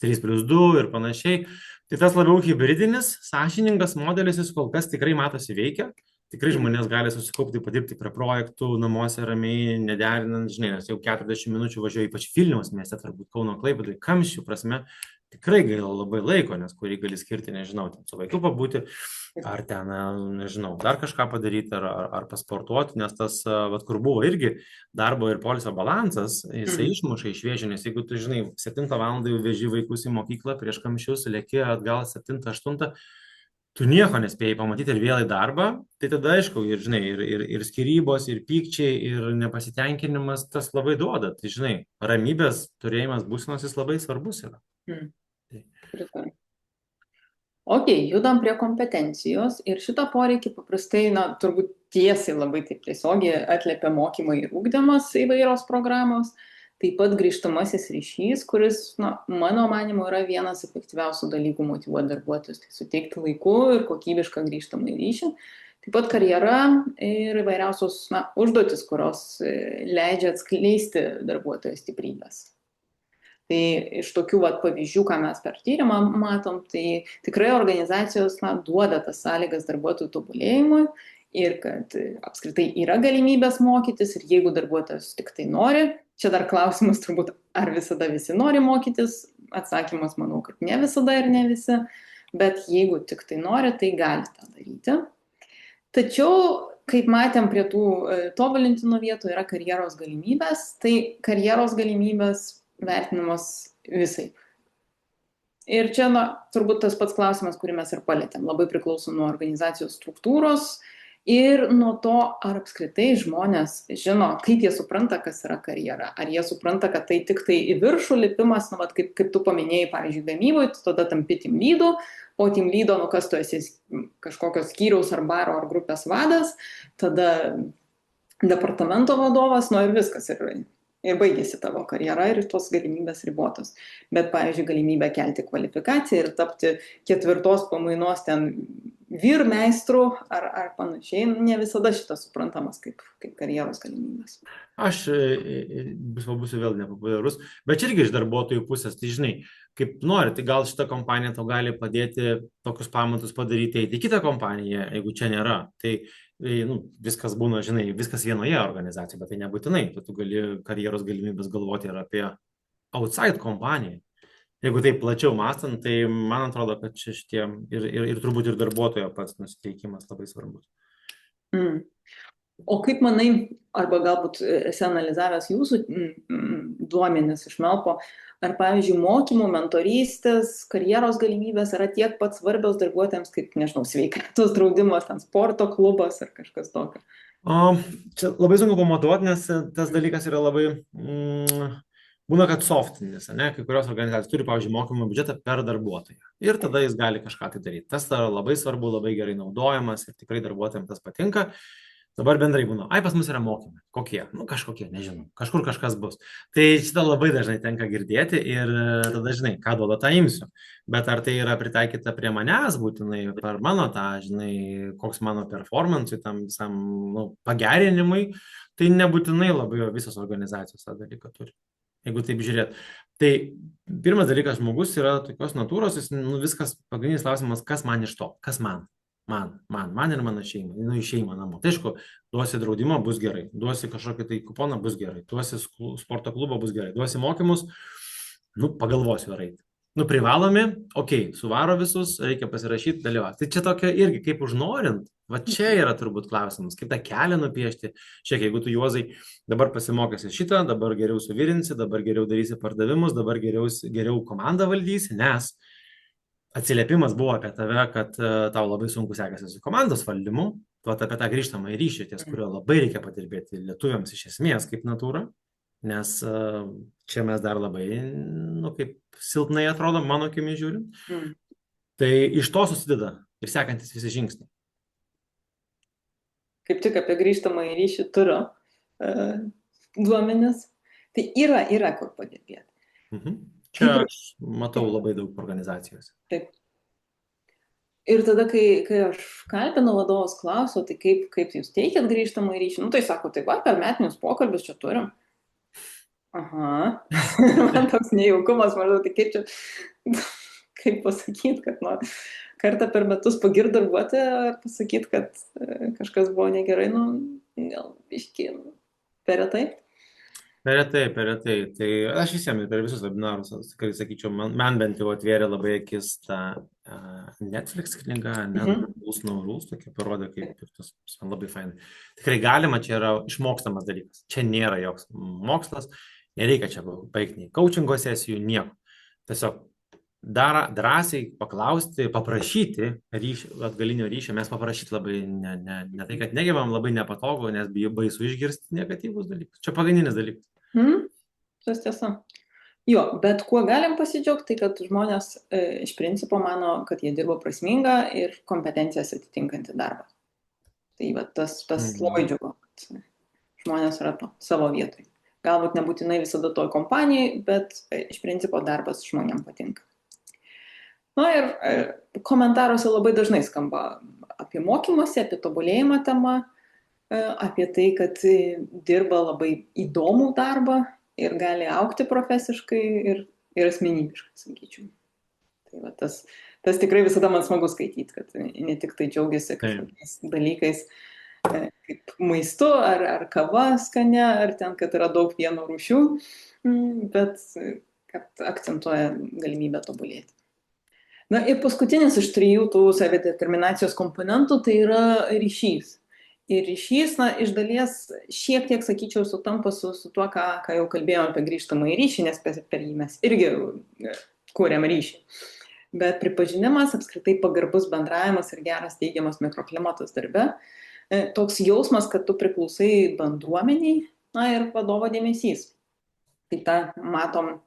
3+2 ir panašiai. Tai tas labiau hybridinis, sąžiningas modelis, jis kol kas tikrai matosi veikia. Tikrai žmonės gali susikaupti, padirbti prie projektų, namuose ramiai, nederinant, žinai, nes jau 40 minučių važiuoja, ypač Vilniaus mieste, turbūt Kauno Klaipėdoj, kamščių prasme, tikrai gaila labai laiko, nes kurį gali skirti, nežinau, ten su vaiku pabūti, ar ten, nežinau, dar kažką padaryti, ar pasportuoti, nes tas, vat, kur buvo irgi darbo ir poilsio balansas, jisai išmuša iš vėžių, nes jeigu tu, žinai, 7 valandą jau veži vaikus į mokyklą prieš kamščius, lėki atgal 7-8, tu nieko nespėjai pamatyti ir vėl į darbą, tai tada aišku, ir, žinai, ir skyrybos, ir pykčiai, ir nepasitenkinimas tas labai duoda. Tai, žinai, ramybės turėjimas būsenos jis labai svarbus yra. Mm. Tai- Pritariu. Ok, judam prie kompetencijos ir šitą poreikį paprastai, na, turbūt tiesiai labai taip tiesiogiai atliepia mokymai ir ūkdymas įvairios programos. Taip pat grįžtamasis ryšys, kuris, na, mano manimu, yra vienas efektyviausių dalykų motyvuoti darbuotojus. Tai suteikti laiku ir kokybišką grįžtamą ryšį. Taip pat karjera ir įvairiausios, na, užduotis, kurios leidžia atskleisti darbuotojo stiprybės. Tai iš tokių vat, pavyzdžių, ką mes per tyrimą matom, tai tikrai organizacijos, na, duoda tas sąlygas darbuotojų tobulėjimui ir kad apskritai yra galimybės mokytis ir jeigu darbuotojas tik tai nori, čia dar klausimas turbūt, ar visada visi nori mokytis, atsakymas manau, kad ne visada ir ne visi, bet jeigu tik tai nori, tai gali tą daryti. Tačiau, kaip matėm prie tų tobulintinų vietų, yra karjeros galimybės, tai karjeros galimybės vertinimas visai. Ir čia, na, turbūt tas pats klausimas, kurį mes ir palėtėm, labai priklauso nuo organizacijos struktūros ir nuo to, ar apskritai žmonės žino, kaip jie supranta, kas yra karjera. Ar jie supranta, kad tai tik tai į viršų lipimas, nu, vat, kaip tu paminėjai, pavyzdžiui, gamyboje, tu tada tampi team lydu, po team lydo, nu, kas tu esi kažkokios skyriaus ar baro ar grupės vadas, tada departamento vadovas, nu ir viskas. Ir baigėsi tavo karjera ir tos galimybės ribotos. Bet, pavyzdžiui, galimybė kelti kvalifikaciją ir tapti 4 pamainos ten vyrmeistrų ar panašiai, ne visada šitas suprantamas kaip karjeros galimybės. Aš būsiu vėl nepopuliarus, bet čia irgi iš darbuotojų pusės, tai žinai, kaip nori, tai gal šita kompanija tau gali padėti tokius pamatus padaryti, eiti į kitą kompaniją, jeigu čia nėra. Tai nu, viskas būna, žinai, viskas vienoje organizacijoje, bet tai nebūtinai. Tu gali karjeros galimybės galvoti ir apie outside kompaniją. Jeigu taip plačiau mąstant, tai man atrodo, kad čia šitie ir turbūt ir darbuotojo pats nusiteikimas labai svarbus. Mm. O kaip manai, arba galbūt esi analizavęs jūsų duomenis iš Melpo, ar, pavyzdžiui, mokymų, mentorystės, karjeros galimybės yra tiek pat svarbios darbuotojams, kaip, nežinau, sveikatos draudimas, ten sporto klubas ar kažkas tokio? Čia labai sunku pamatuoti, nes tas dalykas yra labai, būna, kad softinis, ne? Kai kurios organizacijos turi, pavyzdžiui, mokymo biudžetą per darbuotoją. Ir tada jis gali kažką tai daryti. Tas yra labai svarbu, labai gerai naudojamas ir tikrai darbuotojams tas patinka. Dabar bendrai būna, pas mus yra mokymai. Kokie? Nu, kažkokie, nežinau. Kažkur kažkas bus. Tai šitą labai dažnai tenka girdėti ir tada, žinai, ką duoda, tą imsiu. Bet ar tai yra pritaikyta prie manęs būtinai, per mano tą, žinai, koks mano performance'ui, tam visam pagerinimui, tai nebūtinai labai visos organizacijos tą dalyką turi. Jeigu taip žiūrėt. Tai pirmas dalykas, žmogus yra tokios natūros, jis, viskas, pagrindinis klausimas, kas man iš to, kas man. Man ir mano šeima, į šeimą namo. Tai aišku, duosi draudimą, bus gerai, duosi kažkokį tai kuponą, bus gerai, duosi sporto klubą, bus gerai, duosi mokymus, pagalvosiu ar eiti. Privalomi, suvaro visus, reikia pasirašyti, dalyvauti. Tai čia tokia irgi, kaip užnorint, va čia yra turbūt klausimas, kaip tą kelią nupiešti. Šiek, jeigu tu, Juozai, dabar pasimokysi šitą, dabar geriau suvirinsi, dabar geriau darysi pardavimus, dabar geriau komandą valdysi, nes atsiliepimas buvo apie tave, kad tau labai sunku sekasi su komandos valdymu, apie tą grįžtamą ryšį, ties kurio labai reikia padirbėti lietuviams iš esmės kaip natūra, nes čia mes dar labai, kaip silpnai atrodo, mano akimi žiūrint. Tai iš to susideda ir sekantis visi žingsniai. Kaip tik apie grįžtamą ryšį turiu duomenis, tai yra kur padirbėti. Čia aš matau labai daug organizacijose. Taip. Ir tada, kai aš kalbinu vadovus, klausiu, tai kaip jūs teikiat grįžtamą ryšį, tai sako, tai va, per metinius pokalbius čia turim. Aha, man toks nejaukumas, maždaug, tai kaip čia, kaip pasakyti, kad kartą per metus pagirt darbuotoją ar pasakyti, kad kažkas buvo negerai, gal biškį per retai. Per retai. Tai aš visiems per visus webinarus, tikrai sakyčiau, man bent jau atvėrė labai akis tą Netflix knyga, Rules No Rules, tokia parodė, kaip ir tas man labai fainai. Tikrai galima, čia yra išmokstamas dalykas. Čia nėra joks mokslas, nereikia čia baigti nei coachingo sesijų, nieko. Tiesiog drąsiai paklausti, paprašyti atgalinio ryšio, mes paprašyti labai, ne tai, kad negebam, labai nepatogu, nes baisu išgirsti negatyvus dalykus. Čia pagrindinis dalykas. Tas tiesa. Jo, bet kuo galim pasidžiaugti, tai kad žmonės iš principo mano, kad jie dirba prasmingą ir kompetencijas atitinkantį darbą. Tai va, tas labai Mhm. džiugu, kad žmonės yra savo vietoj. Galbūt nebūtinai visada toj kompanijai, bet iš principo darbas žmonėm patinka. Na ir komentaruose labai dažnai skamba apie mokymąsi, apie tobulėjimą tema, apie tai, kad dirba labai įdomų darbą ir gali aukti profesiškai ir asmenybiškai, sakyčiau. Tai va, tas tikrai visada man smagu skaityti, kad ne tik tai džiaugiasi Taip. kažkokiais dalykais kaip maistu, ar kava skane, ar ten, kad yra daug pieno rūšių, bet kad akcentuoja galimybę tobulėti. Na ir paskutinis iš 3 tų savideterminacijos komponentų tai yra ryšys. Ir ryšys, na, iš dalies šiek tiek, sakyčiau, sutampa su tuo, ką jau kalbėjome apie grįžtamą į ryšį, nes per jį mes irgi kūrėm ryšį. Bet pripažinimas, apskritai pagarbus bendravimas ir geras teigiamas mikroklimatas darbe, toks jausmas, kad tu priklausai bendruomeniai, na ir vadovo dėmesys. Tai tą matom,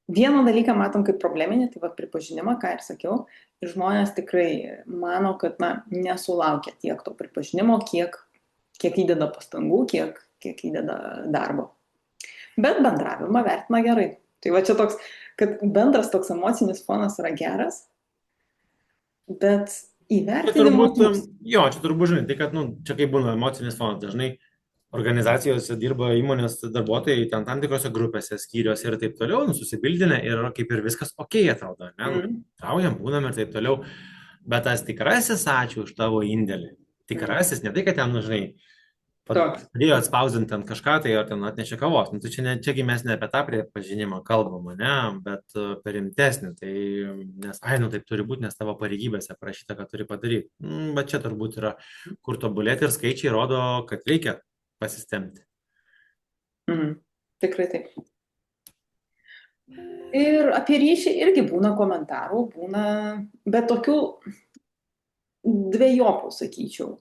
vieną dalyką matom kaip probleminį, tai va pripažinimą, ką ir sakiau, ir žmonės tikrai mano, kad na, nesulaukia tiek to pripažinimo, kiek įdeda pastangų, kiek įdeda darbo. Bet bendravimą vertina gerai. Tai va čia toks, kad bendras toks emocinis fonas yra geras, bet Čia įvertinimo turbūt, trūksta. čia turbūt, žinai, tai kad, čia kaip būna emocinis fonas, dažnai organizacijose dirba įmonės darbuotojai ten tam tikrose grupėse, skyriuose ir taip toliau, susibildinę ir kaip ir viskas ok atrodo, ne, traujam, būnam ir taip toliau, bet tas tikrasis ačiū už tavo indėlį, tikrasis, ne tai, kad ten, žinai, Toks. padėjo atspausdinti ant kažką, tai ar ten atnešė kavos. Nu, tai čiagi mes ne apie tą pripažinimą kalbam, ne, bet per rimtesnį. Tai, nes, taip turi būti, nes tavo pareigybėse parašyta, kad turi padaryti. Bet čia turbūt yra, kur tobulėti ir skaičiai rodo, kad reikia pasistemti. Tikrai taip. Ir apie ryšį irgi būna komentarų, bet tokių dviejopų, sakyčiau.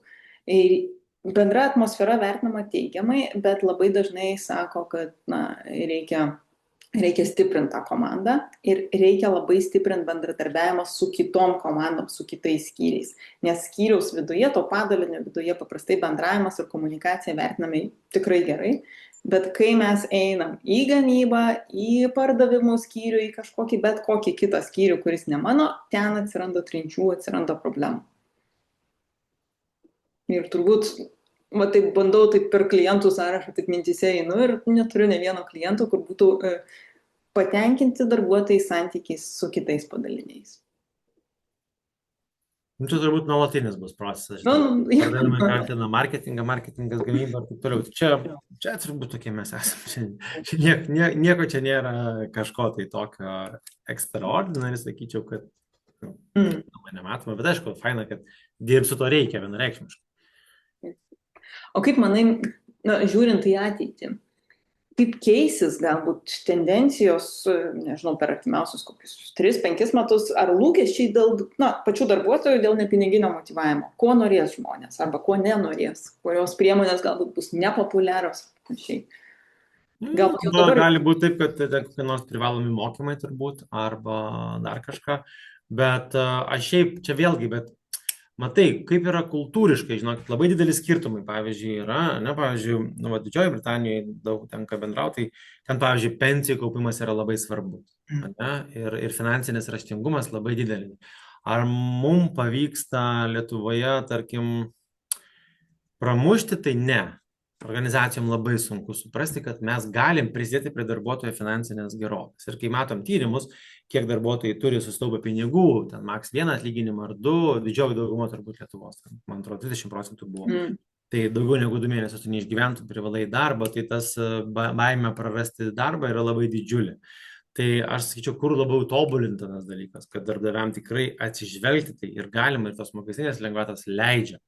Ir bendra atmosfera vertinama teigiamai, bet labai dažnai sako, kad na, reikia stiprinti tą komandą ir reikia labai stiprinti bendradarbiavimą su kitom komandom, su kitais skyriais. Nes skyriaus viduje, to padalinio viduje paprastai bendravimas ir komunikacija vertinami tikrai gerai. Bet kai mes einam į gamybą, į pardavimų skyrių, į kažkokį bet kokį kitą skyrių, kuris ne mano, ten atsiranda trinčių, atsiranda problemų. Ir turbūt, taip bandau taip per klientų sąrašą, taip mintise einu ir neturiu ne vieno kliento, kur būtų patenkinti darbuotojai santykiais su kitais padaliniais. Čia turbūt nuolatinis bus procesas. Pardavimai kaltina marketingą, marketingas gamybą ir taip toliau. Čia turbūt tokie mes esame. Nieko čia nėra kažko tai tokio extraordinary, sakyčiau, kad nematoma, bet aišku, faina, kad dirbti su to reikia vienareikšmiškai. O kaip manai, žiūrint į ateitį, kaip keisis galbūt tendencijos, nežinau, per artimiausius kokius 3-5 metus, ar lūkesčiai dėl pačių darbuotojų dėl nepiniginio motyvavimo, ko norės žmonės arba ko nenorės, kurios priemonės galbūt bus nepopuliarios. Galbūt gali būti taip, kad kokie nors privalomi mokymai turbūt arba dar kažką, bet aš šiaip čia vėlgi, bet matai, kaip yra kultūriškai, žinokit, labai didelis skirtumai, pavyzdžiui, yra, pavyzdžiui, Didžiojoje Britanijoje daug tenka bendrauti, ten, pavyzdžiui, pensijų kaupimas yra labai svarbus, ir finansinis raštingumas labai didelis. Ar mums pavyksta Lietuvoje, tarkim, pramušti, tai ne. Organizacijom labai sunku suprasti, kad mes galim prisidėti prie darbuotojo finansinės gerovės. Ir kai matom tyrimus, kiek darbuotojai turi susitaupę pinigų, ten maks 1 atlyginimą ar 2, didžioji dauguma turbūt Lietuvos, man atrodo, 30% buvo. Tai daugiau negu 2 mėnesius tu neišgyventum, privalai darbą, tai tas baimė prarasti darbą yra labai didžiulė. Tai aš sakyčiau, kur labiau tobulintinas dalykas, kad darbdaviam tikrai atsižvelgti tai ir galima, ir tos mokestinės lengvatos leidžia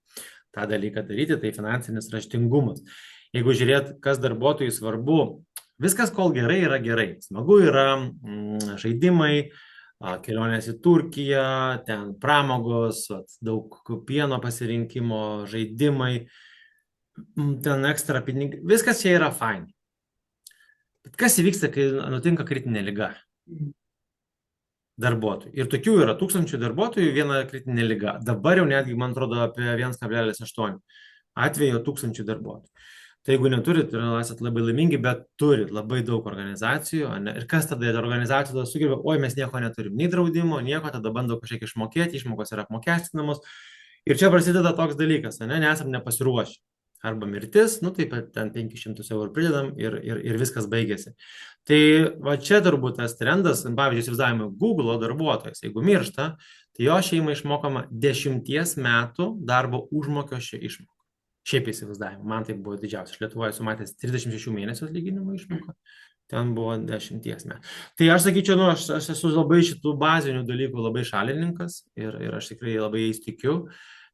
tą dalyką daryti, tai finansinis raštingumas. Jeigu žiūrėt, kas darbuotojui svarbu, viskas kol gerai yra gerai. Smagu yra žaidimai, kelionės į Turkiją, ten pramogos, daug pieno pasirinkimo, žaidimai, ten ekstra pinigai, viskas čia yra fine. Bet kas įvyksta, kai nutinka kritinė liga darbuotojų? Ir tokių yra tūkstančių darbuotojų, viena kritinė liga. Dabar jau netgi, man atrodo, apie 1,8 atvejo tūkstančių darbuotojų. Tai jeigu neturit, esat labai laimingi, bet turit labai daug organizacijų. Ne? Ir kas tada organizacijų tada sugebė, oi, mes nieko neturim, nei draudimo, nieko, tada bando kažkiek išmokėti, išmokos yra apmokestinamos. Ir čia prasideda toks dalykas, nesam nepasiruošę. Arba mirtis, nu taip pat ten 500 eurų pridedam ir viskas baigėsi. Tai va čia turbūt tas trendas, pavyzdžiui, įsivaizdavimo Google darbuotojas, jeigu miršta, tai jo šeimai išmokama 10 metų darbo užmokesčio išmoka. Šiaip įsivaizdavimo, man tai buvo didžiausias. Aš Lietuvoje esu matęs 36 mėnesių atlyginimo išmoką, ten buvo 10 metų. Tai aš sakyčiau, aš esu labai šitų bazinių dalykų labai šalininkas ir aš tikrai labai jais tikiu.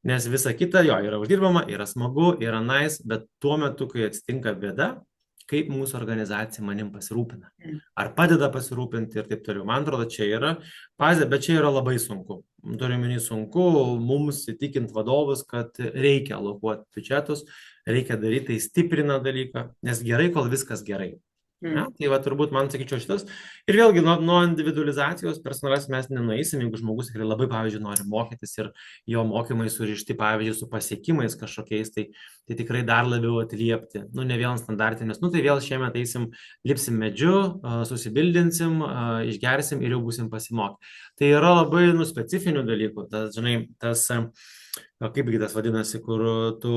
Nes visa kita jo yra uždirbama, yra smagu, yra nice, bet tuo metu, kai atsitinka bėda, kaip mūsų organizacija manim pasirūpina. Ar padeda pasirūpinti ir taip toliau. Man atrodo, čia yra bazė, bet čia yra labai sunku. Turime sunku mums įtikinti vadovus, kad reikia alokuoti biudžetus, reikia daryti tai stiprina dalyką, nes gerai, kol viskas gerai. Ja, tai va turbūt man sakyčiau šitas. Ir vėlgi nuo individualizacijos personalas mes nenueisim, jeigu žmogus tikrai labai, pavyzdžiui, nori mokytis ir jo mokymai surišti, pavyzdžiui, su pasiekimais kažkokiais, tai tikrai dar labiau atliepti. Nu, ne vėl standartinės, nu tai vėl šiemet eisim, lipsim medžiu, susibildinsim, išgersim ir jau būsim pasimokę. Tai yra labai specifinių dalykų, tas, žinai, tas, kaipgi tas vadinasi, kur tu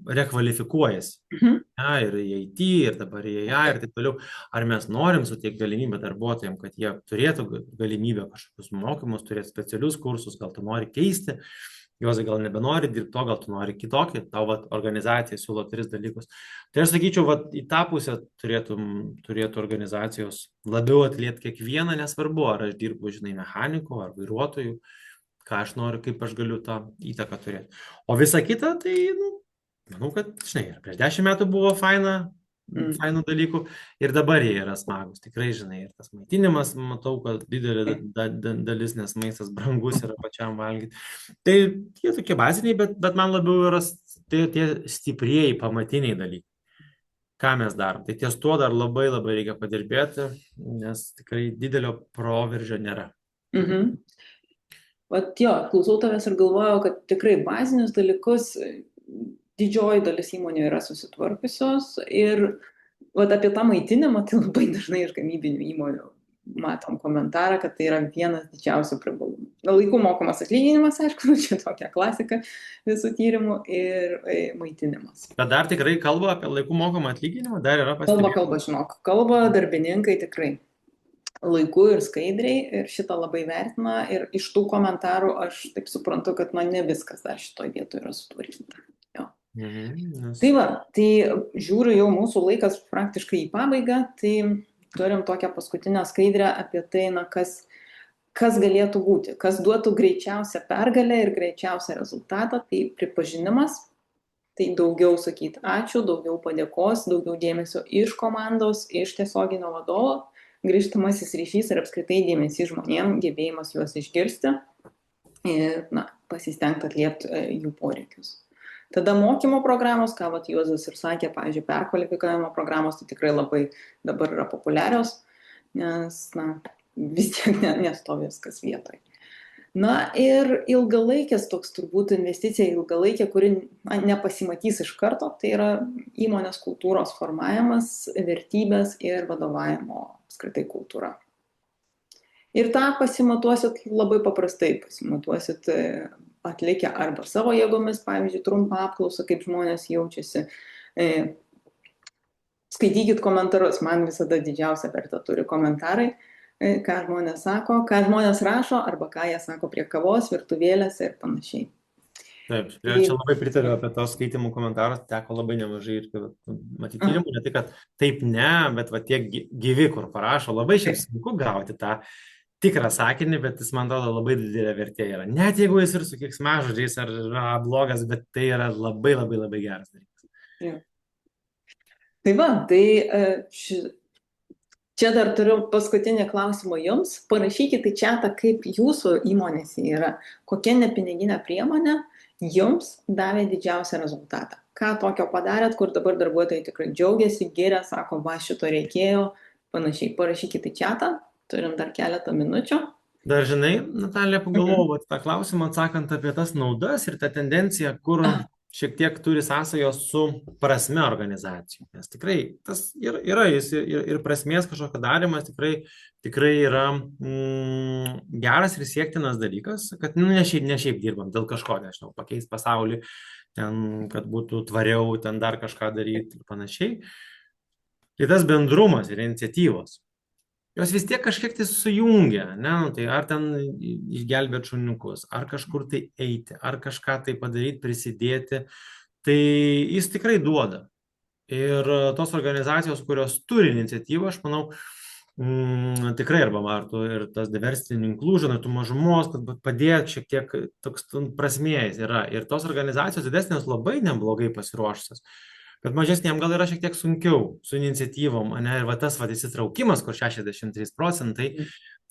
rekvalifikuojasi. Ja, ir į IT, ir dabar į AI, ir taip toliau. Ar mes norim suteikti galimybę darbuotojams, kad jie turėtų galimybę kažkokius mokymus, turėti specialius kursus, gal tu nori keisti, juos gal nebenori dirbti to, gal tu nori kitokį, tau organizacija siūlo 3 dalykus. Tai aš sakyčiau, į tą pusę turėtų organizacijos labiau atliepti kiekvieną, nesvarbu, ar aš dirbu, žinai, mechaniku, ar vairuotoju, ką aš noriu, kaip aš galiu tą įtaką turėti. O visa kita, tai, manau, kad, žinai, ir prieš 10 metų buvo fainų dalykų ir dabar jie yra smagus. Tikrai, žinai, ir tas maitinimas, matau, kad didelė dalis, nes maistas brangus yra pačiam valgyti. Tai tie tokie baziniai, bet man labiau yra tie stiprieji, pamatiniai dalykai. Ką mes darom? Tai ties tuo dar labai reikia padirbėti, nes tikrai didelio proveržio nėra. Vat jo, klausau tavęs ir galvojau, kad tikrai bazinius dalykus didžioji dalis įmonių yra susitvarkiusios ir vat apie tą maitinimą, tai labai dažnai iš gamybinių įmonių matom komentarą, kad tai yra vienas didžiausių privalumų. Laiku mokamas atlyginimas, aišku, čia tokia klasika visų tyrimų ir maitinimas. Bet dar tikrai kalba apie laiku mokamą atlyginimą, dar yra pastebėjimų. Kalba, žinok, kalba darbininkai tikrai laiku ir skaidriai ir šitą labai vertina ir iš tų komentarų aš taip suprantu, kad ne viskas dar šitoj vietoje yra sutvarkyta. Tai va, tai žiūriu jau mūsų laikas praktiškai į pabaigą, tai turim tokią paskutinę skaidrę apie tai, kas galėtų būti, kas duotų greičiausią pergalę ir greičiausią rezultatą, tai pripažinimas, tai daugiau sakyti ačiū, daugiau padėkos, daugiau dėmesio iš komandos, iš tiesioginio vadovo, grįžtamasis ryšys ir apskritai dėmesys žmonėms, gebėjimas juos išgirsti ir pasistengti atliepti jų poreikius. Tada mokymo programos, ką Juozas ir sakė, pavyzdžiui, perkvalifikavimo programos, tai tikrai labai dabar yra populiarios, nes vis tiek nestovi viskas vietoj. Ir ilgalaikės toks turbūt investicija ilgalaikė, kuri nepasimatys iš karto, tai yra įmonės kultūros formavimas, vertybės ir vadovavimo apskritai kultūra. Ir tą pasimatuosit labai paprastai, pasimatuosit atlikę arba savo jėgomis, pavyzdžiui, trumpą apklausą, kaip žmonės jaučiasi. Skaitykit komentarus, man visada didžiausia vertę turi komentarai, ką žmonės sako, ką žmonės rašo, arba ką jie sako prie kavos, virtuvėlėse ir panašiai. Taip, čia labai pritariu apie tos skaitimų komentarus, teko labai nemažai ir matyti tyrimų, ne tik, kad taip ne, bet va tie gyvi, kur parašo, labai šiaip sunku gauti tą tikrą sakinį, bet jis man atrodo labai didelė vertė yra. Net jeigu jis ir su keiksmažodžiais ar blogas, bet tai yra labai geras dalykas. Ja. Tai va, tai čia dar turiu paskutinį klausimą jums. Parašykite į chatą, kaip jūsų įmonėse yra, kokia nepiniginė priemonė jums davė didžiausią rezultatą. Ką tokio padarėt, kur dabar darbuotojai tikrai džiaugiasi, giria, sako, va, šito reikėjo, panašiai. Parašykite į chatą, turim dar keletą minučių. Dar žinai, Natalija, pagalvojau, Mhm. vat tą klausimą atsakant apie tas naudas ir tą tendenciją, kur šiek tiek turi sąsajos su prasme organizacijų. Nes tikrai tas yra jis ir prasmės kažkokio darimas tikrai yra geras ir siektinas dalykas, kad ne šiaip dirbam dėl kažko, nežinau, pakeis pasaulį, ten, kad būtų tvariau, ten dar kažką daryti ir panašiai. Tai tas bendrumas ir iniciatyvos jos vis tiek kažkiek tai sujungia, ne, nu, tai ar ten išgelbėti šuniukus, ar kažkur tai eiti, ar kažką tai padaryti, prisidėti, tai jis tikrai duoda. Ir tos organizacijos, kurios turi iniciatyvą, aš manau, tikrai arba martų ir tas diversity inclusion, ir tų mažumos, kad padėti šiek tiek toks prasmės yra. Ir tos organizacijos didesnės labai neblogai pasiruošusios. Bet mažesniem gal yra šiek tiek sunkiau su iniciatyvom, ne? Ir va tas va įsitraukimas, kur 63%,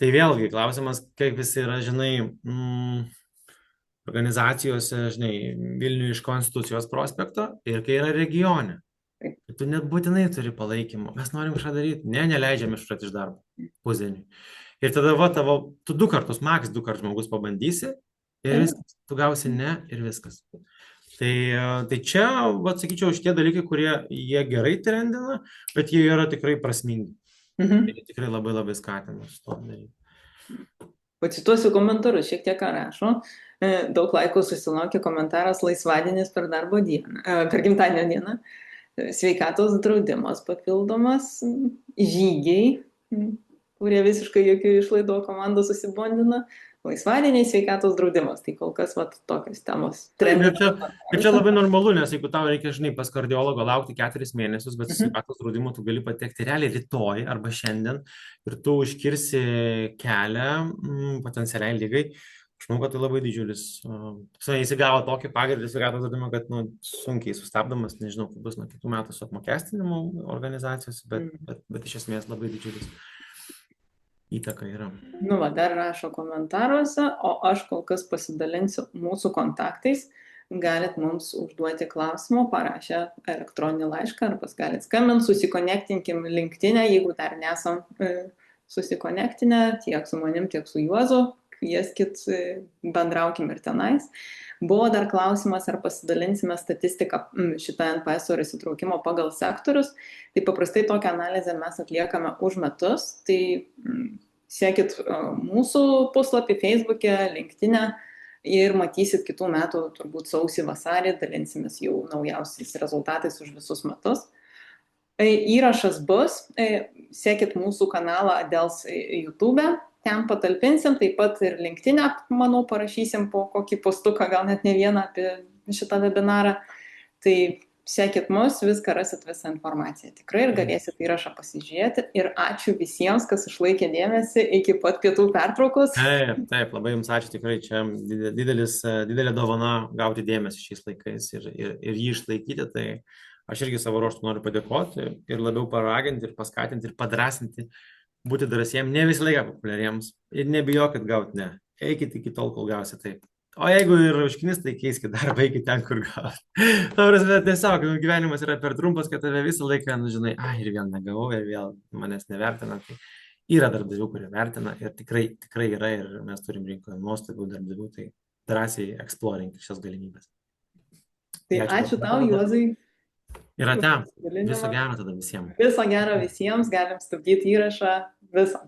tai vėlgi klausimas, kaip jis yra, žinai, organizacijose, žinai, Vilniuje iš Konstitucijos prospekto ir kai yra regione. Tu net būtinai turi palaikymo. Mes norim kažką daryti. Ne, neleidžiam iššuoti iš darbo. Pusdienį. Ir tada va tavo, tu 2 kartus, maks 2 kartus žmogus pabandysi ir viskas. Tu gausi ne ir viskas. Tai čia, sakyčiau, šitie dalykai, kurie jie gerai trendina, bet jie yra tikrai prasmingi. Jie tikrai labai labai skatina su to daryti. Pacituosiu komentarus, šiek tiek ką rašo. Daug laikų susilaukė komentaras laisvadienis per darbo dieną, per gimtadienio dieną. Sveikatos draudimas papildomas, žygiai, kurie visiškai jokių išlaidų komanda susibondina. Laisvadieniai sveikatos draudimas, tai kol kas tokios temos. Ir čia labai normalu, nes jeigu tau reikia, žinai, pas kardiologo laukti 4 mėnesius, bet su sveikatos draudimu tu gali patekti realiai rytoj arba šiandien ir tu užkirsi kelią potencialiai lygai. Aš manau, kad tai labai didžiulis. Jis įgavo tokį pagrindą sveikatos draudimą, kad sunkiai sustabdomas, nežinau, kaip bus nuo kitų metų su apmokestinimu organizacijos, bet iš esmės labai didžiulis įtaka yra. Dar rašo komentaruose, o aš kol kas pasidalinsiu mūsų kontaktais. Galit mums užduoti klausimą, parašę elektroninį laišką, arba galit skambinti, susikonektinkim LinkedIn, jeigu dar nesam susikonektinę, tiek su manim, tiek su Juozu. Kvieskit, bendraukim ir tenais. Buvo dar klausimas, ar pasidalinsime statistiką šitą NPS įsitraukimo pagal sektorius. Tai paprastai tokią analizę mes atliekame už metus. Tai sekit mūsų puslapį Facebook'e, LinkedIn'e ir matysit kitų metų, turbūt sausį, vasarį, dalinsimės jau naujausiais rezultatais už visus metus. Įrašas bus, sekit mūsų kanalą Adels YouTube'e. Ten patalpinsim, taip pat ir LinkedIn'e, manau, parašysim po kokį postuką, gal net ne vieną apie šitą webinarą. Tai sekit mus, viską rasit, visą informaciją tikrai ir galėsit įrašą pasižiūrėti. Ir ačiū visiems, kas išlaikė dėmesį iki pat pietų pertraukos. Taip, labai jums ačiū, tikrai čia didelė dovana gauti dėmesį šiais laikais ir jį išlaikyti. Tai aš irgi savo ruožtu noriu padėkoti ir labiau paraginti ir paskatinti ir padrasinti. Būti drąsiems, ne visą laiką populiariems ir nebijokit gauti ne. Eikit iki tol, kol gausit taip. O jeigu ir užknis, tai keiskit darbą, eikit ten, kur gausit. Tiesiog gyvenimas yra per trumpas, kad tave visą laiką, žinai, ir vėl negavau, ir vėl manęs nevertina. Tai yra darbdavių, kurie vertina ir tikrai yra ir mes turim rinkoje nuostabių darbdavių, tai drąsiai exploring šias galimybės. Tai ačiū tau, Juozai. Ir ate, viso gero tada visiems. Viso gero visiems, galim stabdyti įrašą, viso.